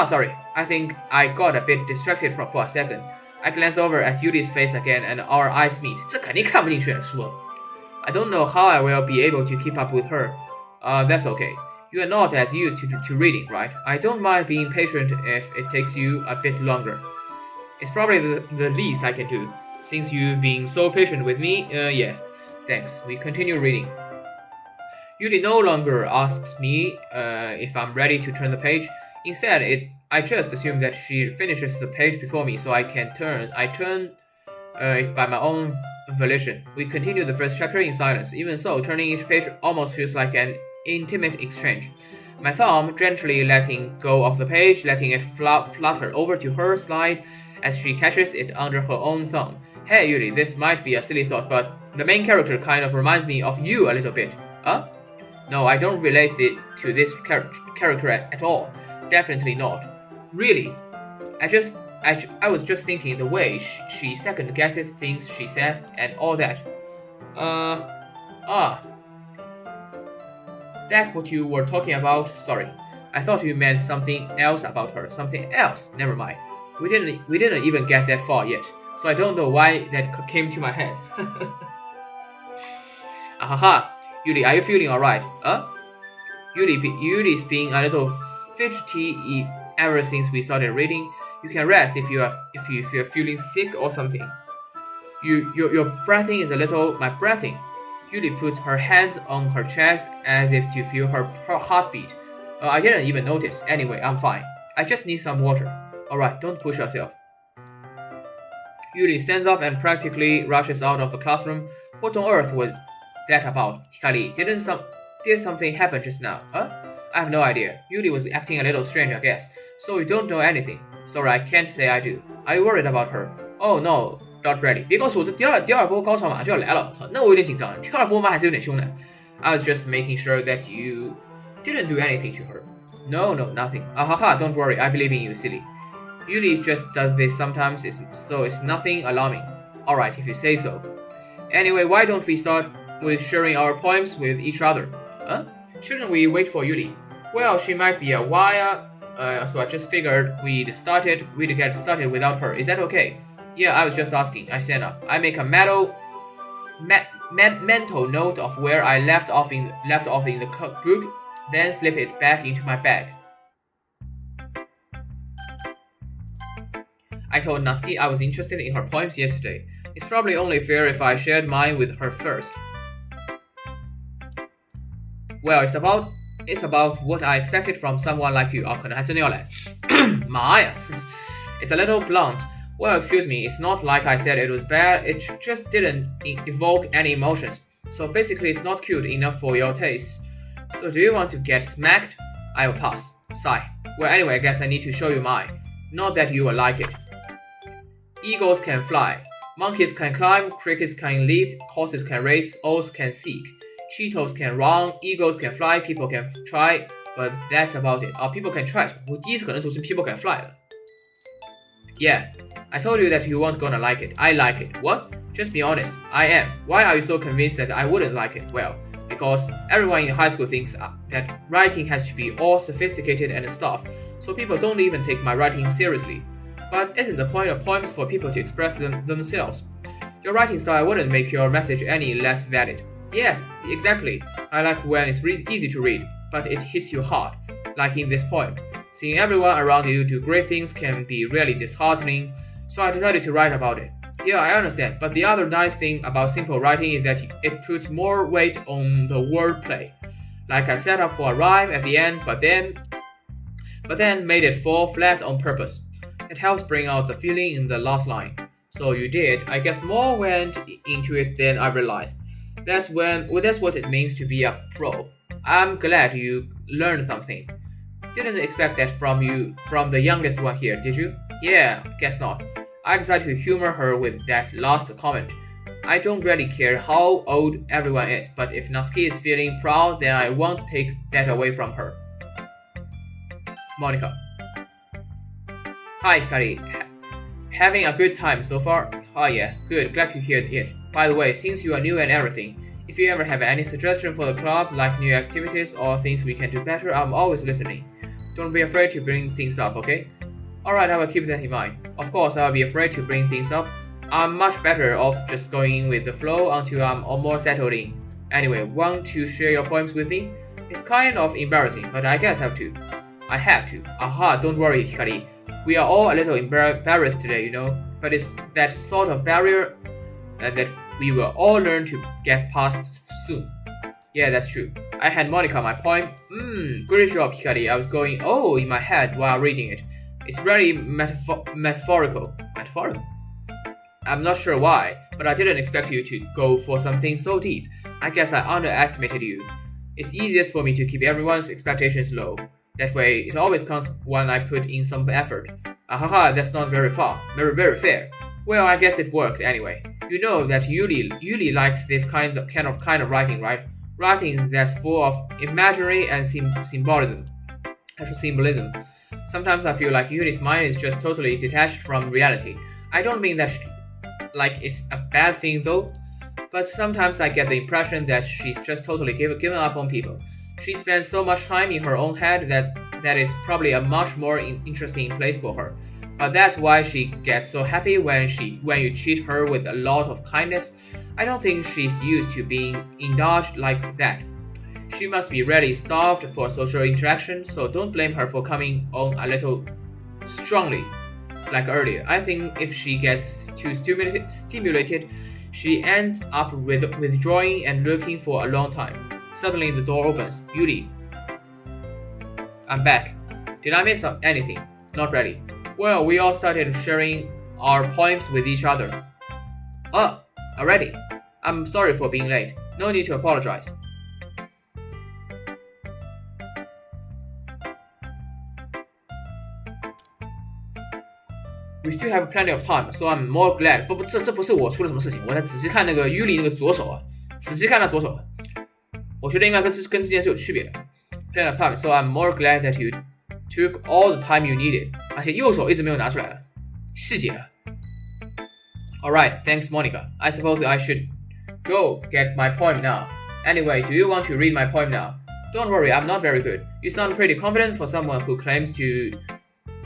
Sorry. I think I got a bit distracted for a second. I glance over at Yuli's face again, and our eyes meet. 这肯定看不进去，说。I don't know how I will be able to keep up with her. That's okay. You are not as used to reading, right? I don't mind being patient if it takes you a bit longer. It's probably the least I can do. Since you've been so patient with me, yeah. Thanks. We continue reading. Yuri no longer asks me if I'm ready to turn the page. Instead, I just assume that she finishes the page before me, so I turn it by my own volition. We continue the first chapter in silence. Even so, turning each page almost feels like an intimate exchange. My thumb gently letting go of the page, letting it flutter over to her side as she catches it under her own thumb. Hey Yuri, this might be a silly thought, but the main character kind of reminds me of you a little bit. Huh? No, I don't relate it to this character at all. Definitely not. Really? I was just thinking the way she second guesses things she says and all that. That what you were talking about? Sorry. I thought you meant something else about her. Something else. Never mind. We didn't even get that far yet. So I don't know why that came to my head. Ahaha. Yuri, are you feeling alright? Yuri's being a little fidgety ever since we started reading. You can rest if you're feeling sick or something. Your breathing is a little my breathing. Yuri puts her hands on her chest as if to feel her heartbeat. I didn't even notice. Anyway, I'm fine. I just need some water. Alright, don't push yourself. Yuri stands up and practically rushes out of the classroom. What on earth was that about? Hikari, did something happen just now? I have no idea. Yuri was acting a little strange, I guess. So you don't know anything. Sorry, I can't say I do. Are you worried about her? Oh no, not really. 别告诉我这第二波高潮马上就要来了，操！那我有点紧张。第二波吗？还是有点凶的。I was just making sure that you didn't do anything to her. No, nothing. Haha, don't worry. I believe in you, silly. Yuri just does this sometimes, so it's nothing alarming. Alright, if you say so. Anyway, why don't we start with sharing our poems with each other? Shouldn't we wait for Yuri? Well, she might be a while, so I just figured we'd get started without her. Is that okay? Yeah, I was just asking. I stand up. I make a mental note of where I left off in the book, then slip it back into my bag. I told Natsuki I was interested in her poems yesterday. It's probably only fair if I shared mine with her first. Well, it's about what I expected from someone like you. 可能还真的要来。妈呀 It's a little blunt. Well, excuse me, it's not like I said it was bad, it just didn't evoke any emotions. So basically it's not cute enough for your tastes. So do you want to get smacked? I will pass. Sigh. Well, anyway, I guess I need to show you mine. Not that you will like it. Eagles can fly. Monkeys can climb, crickets can leap, horses can race, owls can seek. Cheetahs can run, eagles can fly, people can try, but that's about it. People can try. 我第一次可能读成 people can fly 了。Yeah, I told you that you weren't gonna like it. I like it. What? Just be honest. I am. Why are you so convinced that I wouldn't like it? Well, because everyone in high school thinks that writing has to be all sophisticated and stuff, so people don't even take my writing seriously. But isn't the point of poems for people to express themselves? Your writing style wouldn't make your message any less valid. Yes, exactly. I like when it's easy to read, but it hits you hard, like in this poem. Seeing everyone around you do great things can be really disheartening, so I decided to write about it. Yeah, I understand, but the other nice thing about simple writing is that it puts more weight on the wordplay. Like I set up for a rhyme at the end, but then made it fall flat on purpose. It helps bring out the feeling in the last line. So you did. I guess more went into it than I realized. That's what it means to be a pro. I'm glad you learned something. Didn't expect that from the youngest one here, did you? Yeah, guess not. I decided to humor her with that last comment. I don't really care how old everyone is, but if Natsuki is feeling proud, then I won't take that away from her. Monica. Hi, Hikari. Having a good time so far? Oh yeah, good, glad to hear it. By the way, since you are new and everything, if you ever have any suggestion for the club, like new activities or things we can do better, I'm always listening. Don't be afraid to bring things up, okay? Alright, I will keep that in mind. Of course, I will be afraid to bring things up. I'm much better off just going with the flow until I'm more settled in. Anyway, want to share your poems with me? It's kind of embarrassing, but I guess I have to. I have to. Aha, don't worry, Hikari. We are all a little embarrassed today, you know, but it's that sort of barrier that we will all learn to get past soon. Yeah, that's true. I hand Monica my poem. Great job, Hikari. I was going, oh, in my head while reading it. It's very metaphorical. Metaphorical? I'm not sure why, but I didn't expect you to go for something so deep. I guess I underestimated you. It's easiest for me to keep everyone's expectations low. That way, it always counts when I put in some effort. Ahaha, that's not very very fair. Well, I guess it worked anyway. You know that Yuli likes this kind of writing, right? Writing that's full of imagery and symbolism. Sometimes I feel like Yuli's mind is just totally detached from reality. I don't mean that it's a bad thing though, but sometimes I get the impression that she's just totally given up on people. She spends so much time in her own head that is probably a much more interesting place for her. But that's why she gets so happy when you treat her with a lot of kindness. I don't think she's used to being indulged like that. She must be really starved for social interaction, so don't blame her for coming on a little strongly like earlier. I think if she gets too stimulated, she ends up withdrawing and looking for a long time. Suddenly the door opens. Yuli. I'm back. Did I miss anything? Not really. Well, we all started sharing our poems with each other. Oh, already? I'm sorry for being late. No need to apologize. We still have plenty of time, so I'm more glad. 不，这不是我出了什么事情，我在仔细看那个Yuli那个左手啊，仔细看他左手，我觉得应该跟这件事有区别的。Plenty of time, so I'm more glad that you took all the time you needed. 而且右手一直没有拿出来，细节。Alright, thanks, Monica. I suppose I should go get my poem now. Anyway, do you want to read my poem now? Don't worry, I'm not very good. You sound pretty confident for someone who claims to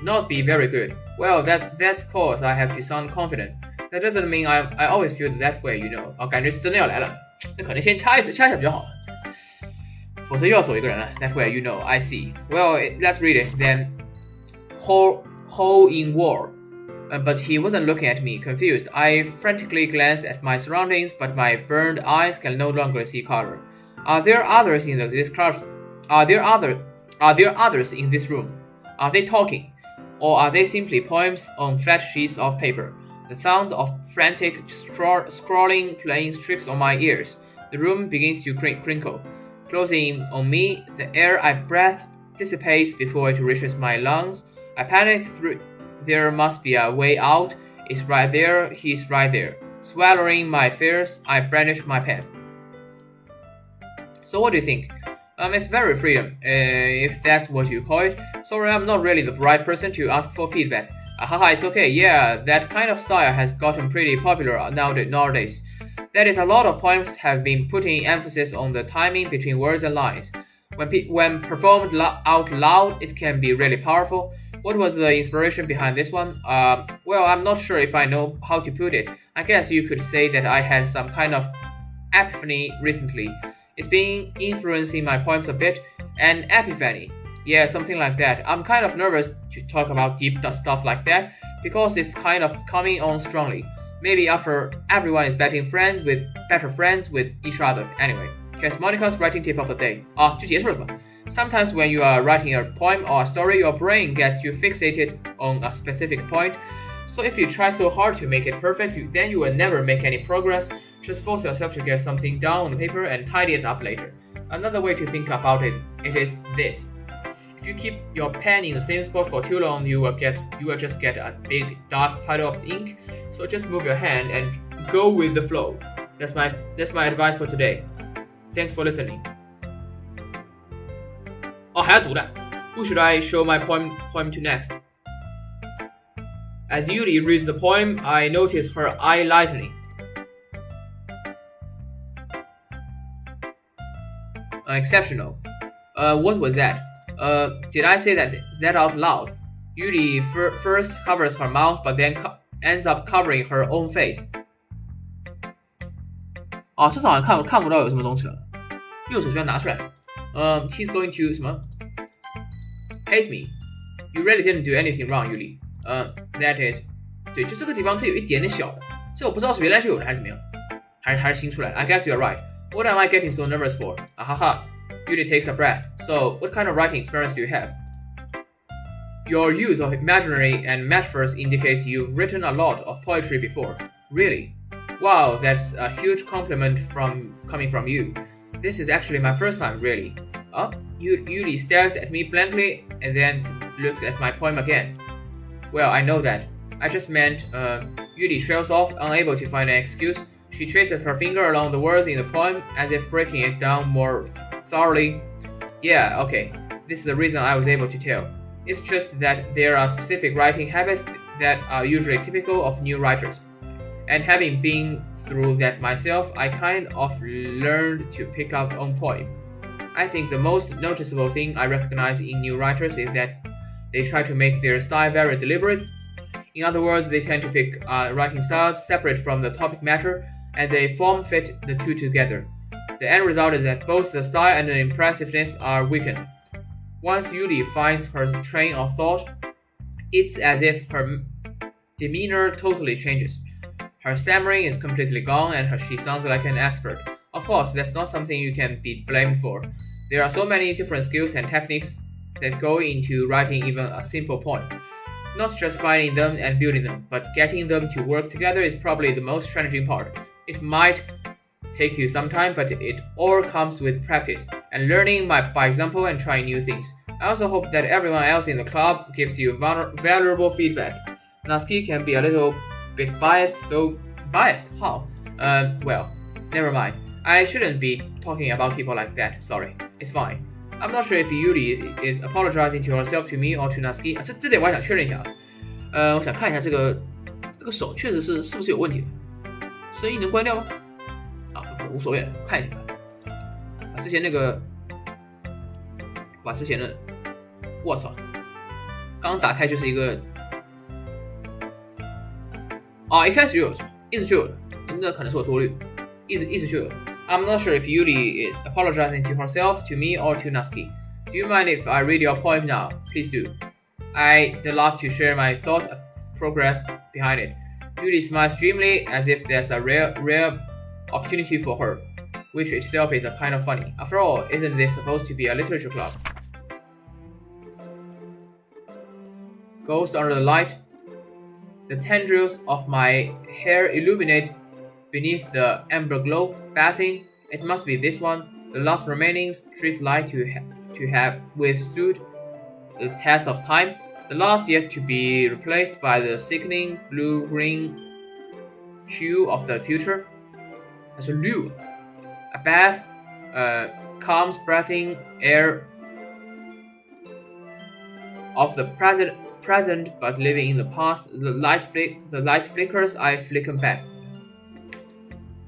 not be very good. Well, that's cause I have to sound confident. That doesn't mean I always feel that way, you know. 感觉是真的要来了，那可能先掐一下比较好，否则又要走一个人了。That way, you know. I see. Well, let's read it then. Hole in wall. But he wasn't looking at me, confused. I frantically glanced at my surroundings, but my burned eyes can no longer see color. Are there others in this class? Are there others in this room? Are they talking? Or are they simply poems on flat sheets of paper? The sound of frantic scrawling playing tricks on my ears. The room begins to crinkle. Closing in on me, the air I breathe dissipates before it reaches my lungs. I panic through. There must be a way out. It's right there. He's right there. Swallowing my fears, I brandish my pen. So what do you think? It's very freedom, if that's what you call it. Sorry, I'm not really the right person to ask for feedback. Haha, it's okay. Yeah, that kind of style has gotten pretty popular nowadays. That is, a lot of poems have been putting emphasis on the timing between words and lines. When performed out loud, it can be really powerful. What was the inspiration behind this one? Well, I'm not sure if I know how to put it. I guess you could say that I had some kind of epiphany recently. It's been influencing my poems a bit. An epiphany. Yeah, something like that. I'm kind of nervous to talk about deep stuff like that because it's kind of coming on strongly. Maybe after everyone is better friends with each other. Anyway, here's Monica's writing tip of the day. 就结束了是吧? Sometimes when you are writing a poem or a story, your brain gets you fixated on a specific point. So if you try so hard to make it perfect, then you will never make any progress. Just force yourself to get something down on the paper and tidy it up later. Another way to think about it is this. If you keep your pen in the same spot for too long, you will just get a big dark puddle of ink. So just move your hand and go with the flow. That's my advice for today. Thanks for listening. 还要读的。Who should I show my poem to next? As Yuli reads the poem, I notice her eye lightening. Exceptional. What was that? Did I say that out loud? Yuli first covers her mouth, but then ends up covering her own face. 这好像看不到有什么东西了。右手居然拿出来了。He's going to 什么 hate me. You really didn't do anything wrong, Yuli. That is， 对，就这个地方这有一点点小的，这我不知道是原来就有的还是怎么样，还是新出来的。I guess you're right. What am I getting so nervous for? Ahaha. Yuli takes a breath. So, what kind of writing experience do you have? Your use of imaginary and metaphors indicates you've written a lot of poetry before. Really? Wow, that's a huge compliment coming from you. This is actually my first time, really. Yuli stares at me blankly and then looks at my poem again. Well, I know that. I just meant, Yuli trails off, unable to find an excuse. She traces her finger along the words in the poem as if breaking it down more thoroughly. Yeah, okay. This is the reason I was able to tell. It's just that there are specific writing habits that are usually typical of new writers. And having been through that myself, I kind of learned to pick up on poem. I think the most noticeable thing I recognize in new writers is that they try to make their style very deliberate. In other words, they tend to pick writing styles separate from the topic matter, and they form-fit the two together. The end result is that both the style and the impressiveness are weakened. Once Yuli finds her train of thought, it's as if her demeanor totally changes. Her stammering is completely gone and she sounds like an expert. Of course, that's not something you can be blamed for. There are so many different skills and techniques that go into writing even a simple poem. Not just finding them and building them, but getting them to work together is probably the most challenging part. It might take you some time, but it all comes with practice and learning by example and trying new things. I also hope that everyone else in the club gives you valuable feedback. Natsuki can be a little bit biased, though. Biased? How? Well, never mind. I shouldn't be talking about people like that. Sorry. It's fine. I'm not sure if Yuli is apologizing to herself, to me, or to Natsuki. 这点我还想确认一下。我想看一下这个手确实是不是有问题的。声音能关掉吗？不无所谓了，看一下。把之前的，我操，刚打开就是一个，一开始就有，一直就有的，那可能是我多虑，一直就有的。I'm not sure if Yuli is apologizing to herself, to me, or to Natsuki. Do you mind if I read your poem now? Please do. I'd love to share my thought progress behind it. Yuli smiles dreamily as if there's a rare opportunity for her, which itself is a kind of funny. After all, isn't this supposed to be a literature club? Ghost under the light. The tendrils of my hair illuminate beneath the amber glow, bathing. It must be this one, the last remaining street light to have withstood the test of time, the last yet to be replaced by the sickening blue-green hue of the future. As a lure, a bath, calm, breathing air of the present, but living in the past. The light flickers. I flicker back.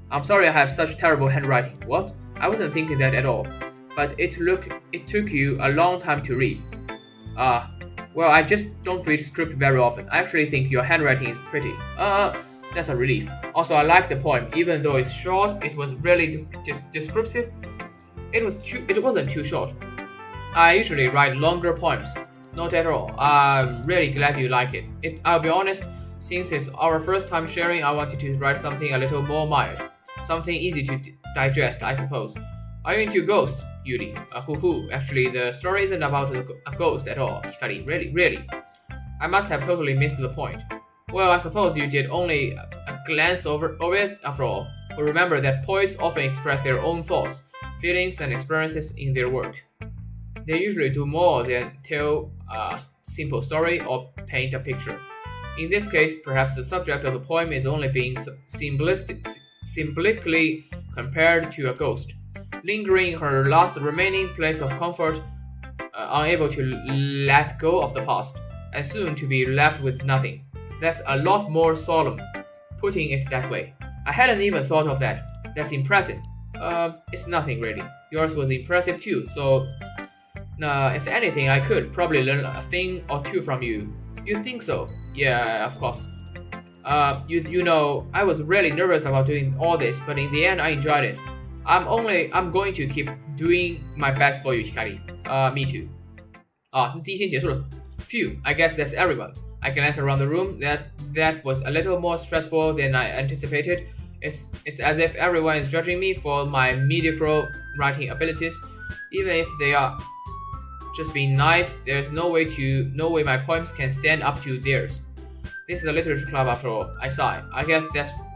I'm sorry I have such terrible handwriting. What? I wasn't thinking that at all. But it took you a long time to read. Well, I just don't read script very often. I actually think your handwriting is pretty. That's a relief. Also, I like the poem. Even though it's short, it was really descriptive. It wasn't too short. I usually write longer poems. Not at all. I'm really glad you like it. I'll be honest, since it's our first time sharing, I wanted to write something a little more mild. Something easy to digest, I suppose. Are you into ghosts, Yuli? Actually, the story isn't about a ghost at all, Hikari. Really. I must have totally missed the point. Well, I suppose you did only a glance over it after all. But remember that poets often express their own thoughts, feelings, and experiences in their work. They usually do more than tell a simple story or paint a picture. In this case, perhaps the subject of the poem is only being symbolically compared to a ghost, lingering in her last remaining place of comfort, unable to let go of the past, and soon to be left with nothing. That's a lot more solemn, putting it that way. I hadn't even thought of that. That's impressive. It's nothing really. Yours was impressive too, so if anything, I could probably learn a thing or two from you. You think so? Yeah, of course. You know, I was really nervous about doing all this, but in the end, I enjoyed it. I'm going to keep doing my best for you, Hikari. Me too. 第一天结束了。Phew, I guess that's everyone. I glanced around the room. That was a little more stressful than I anticipated. It's as if everyone is judging me for my mediocre writing abilities, even if they are just being nice. There's no way my poems can stand up to theirs. This is a literature club after all. I sigh. I guess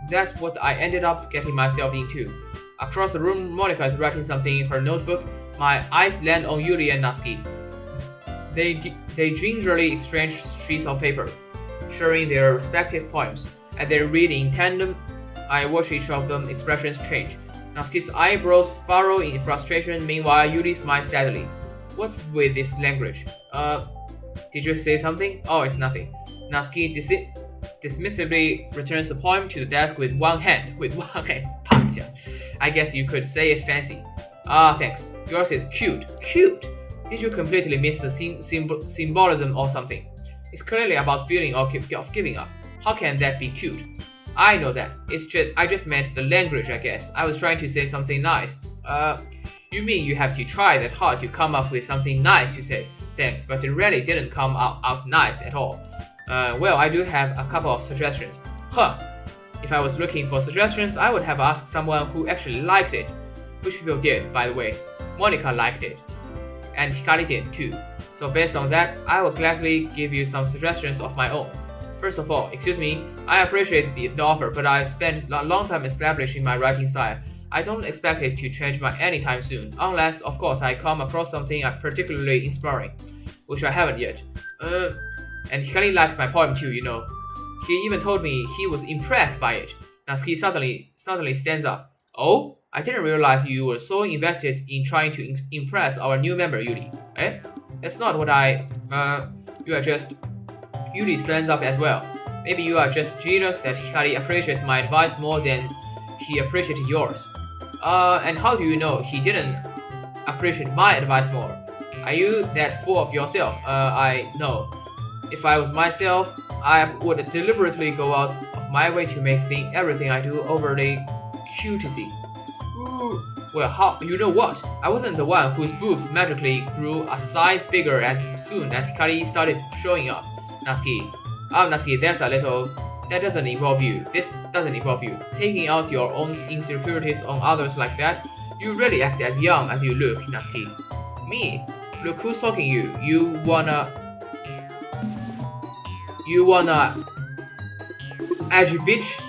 that's what I ended up getting myself into. Across the room, Monica is writing something in her notebook. My eyes land on Yuri and Natsuki. They gingerly exchange sheets of paper, sharing their respective poems. As they read in tandem, I watch each of them expressions change. Natsuki's eyebrows furrow in frustration, meanwhile Yuri smiles sadly. What's with this language? Did you say something? Oh, it's nothing. Natsuki dismissively returns the poem to the desk with one hand. I guess you could say it fancy. Thanks. Yours is cute. Cute? Did you completely miss the symbolism or something? It's clearly about feeling of giving up. How can that be cute? I know that. I just meant the language, I guess. I was trying to say something nice. You mean you have to try that hard to come up with something nice, you say? Thanks, but it really didn't come out nice at all. Well, I do have a couple of suggestions. If I was looking for suggestions, I would have asked someone who actually liked it. Which people did, by the way. Monica liked it. And Hikari did too. So based on that, I will gladly give you some suggestions of my own. First of all, excuse me, I appreciate the offer, but I've spent a long time establishing my writing style. I don't expect it to change anytime soon, unless, of course, I come across something particularly inspiring, which I haven't yet. And Hikari liked my poem too, you know. He even told me he was impressed by it. Natsuki suddenly stands up. Oh? I didn't realize you were so invested in trying to impress our new member, Yuri. Eh? That's not what you are just... Yuri stands up as well. Maybe you are just jealous that Hikari appreciates my advice more than he appreciated yours. And how do you know he didn't appreciate my advice more? Are you that full of yourself? I know. If I was myself, I would deliberately go out of my way to make everything I do overly cutesy. Ooh. Well, how? You know what? I wasn't the one whose boobs magically grew a size bigger as soon as Hikari started showing up. Natsuki, that doesn't involve you. This doesn't involve you. Taking out your own insecurities on others like that, you really act as young as you look, Natsuki. Me? Look who's talking you. You wanna... Edgy bitch?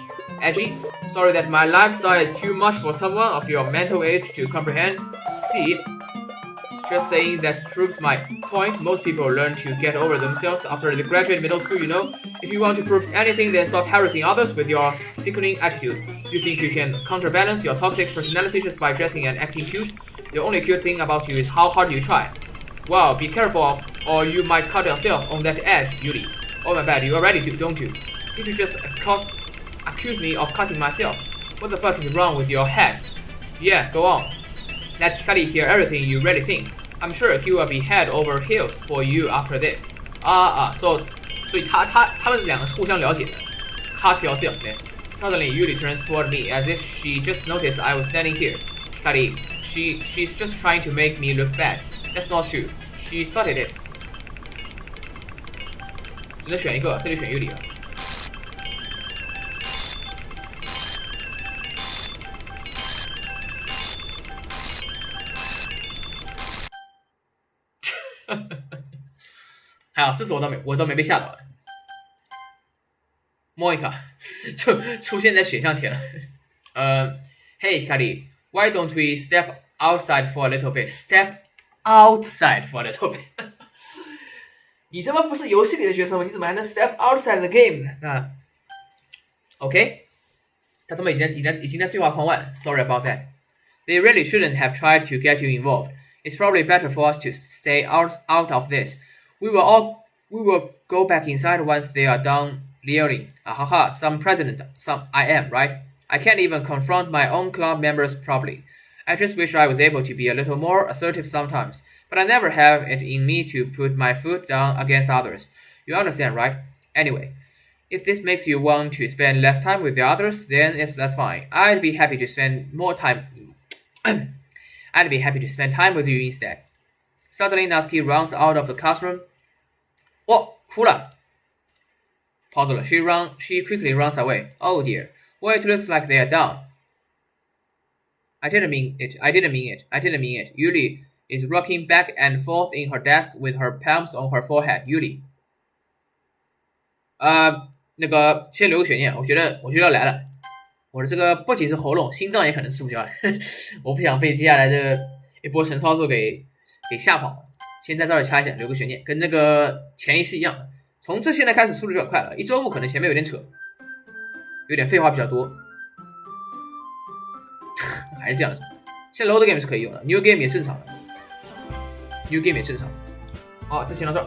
Edgy? Sorry that my lifestyle is too much for someone of your mental age to comprehend. See? Just saying that proves my point. Most people learn to get over themselves after they graduate middle school, you know. If you want to prove anything, then stop harassing others with your sickening attitude. You think you can counterbalance your toxic personality just by dressing and acting cute? The only cute thing about you is how hard you try. Wow, be careful or you might cut yourself on that edge, Yuri. Oh my bad, you already do, don't you? Did you just accuse me of cutting myself? What the fuck is wrong with your head? Yeah, go on. Let Hikari hear everything you really think. I'm sure he will be head over heels for you after this. So 他们两个是互相了解的。Cut yourself then. Suddenly Yuri turns toward me as if she just noticed I was standing here. Hikari, she's just trying to make me look bad. That's not true. She started it. 只能选一个，这里选 Yuri 了。还好，这次我都没被吓到。Monica 就出现在选项前了。Hey Hikari, why don't we step outside for a little bit? Step outside for a little bit 。你他妈不是游戏里的角色吗？你怎么还能 step outside the game 呢？OK， 他他妈已经在对话框外了。Sorry about that. They really shouldn't have tried to get you involved. It's probably better for us to stay out of this. We will go back inside once they are done yelling. Some president, I am, right? I can't even confront my own club members properly. I just wish I was able to be a little more assertive sometimes, but I never have it in me to put my foot down against others. You understand, right? Anyway, if this makes you want to spend less time with the others, then that's fine. I'd be happy to spend more time. I'd be happy to spend time with you instead. Suddenly, Natsuki runs out of the classroom. 哦，哭了。Pause 了。She quickly runs away. Oh dear. Well, it looks like they are done. I didn't mean it. Yuli is rocking back and forth in her desk with her palms on her forehead. Yuli. 那个先留个悬念，我觉得要来了。我的这个不仅是喉咙，心脏也可能吃不消了。我不想被接下来的一波神操作给吓跑。先在这儿掐一下，留个悬念，跟那个前一期一样的。从这现在开始速度就很快了，一周目可能前面有点扯，有点废话比较多，还是这样的。现在 load game 是可以用的 ，new game 也正常的，new game 也正常。好，这先到这儿。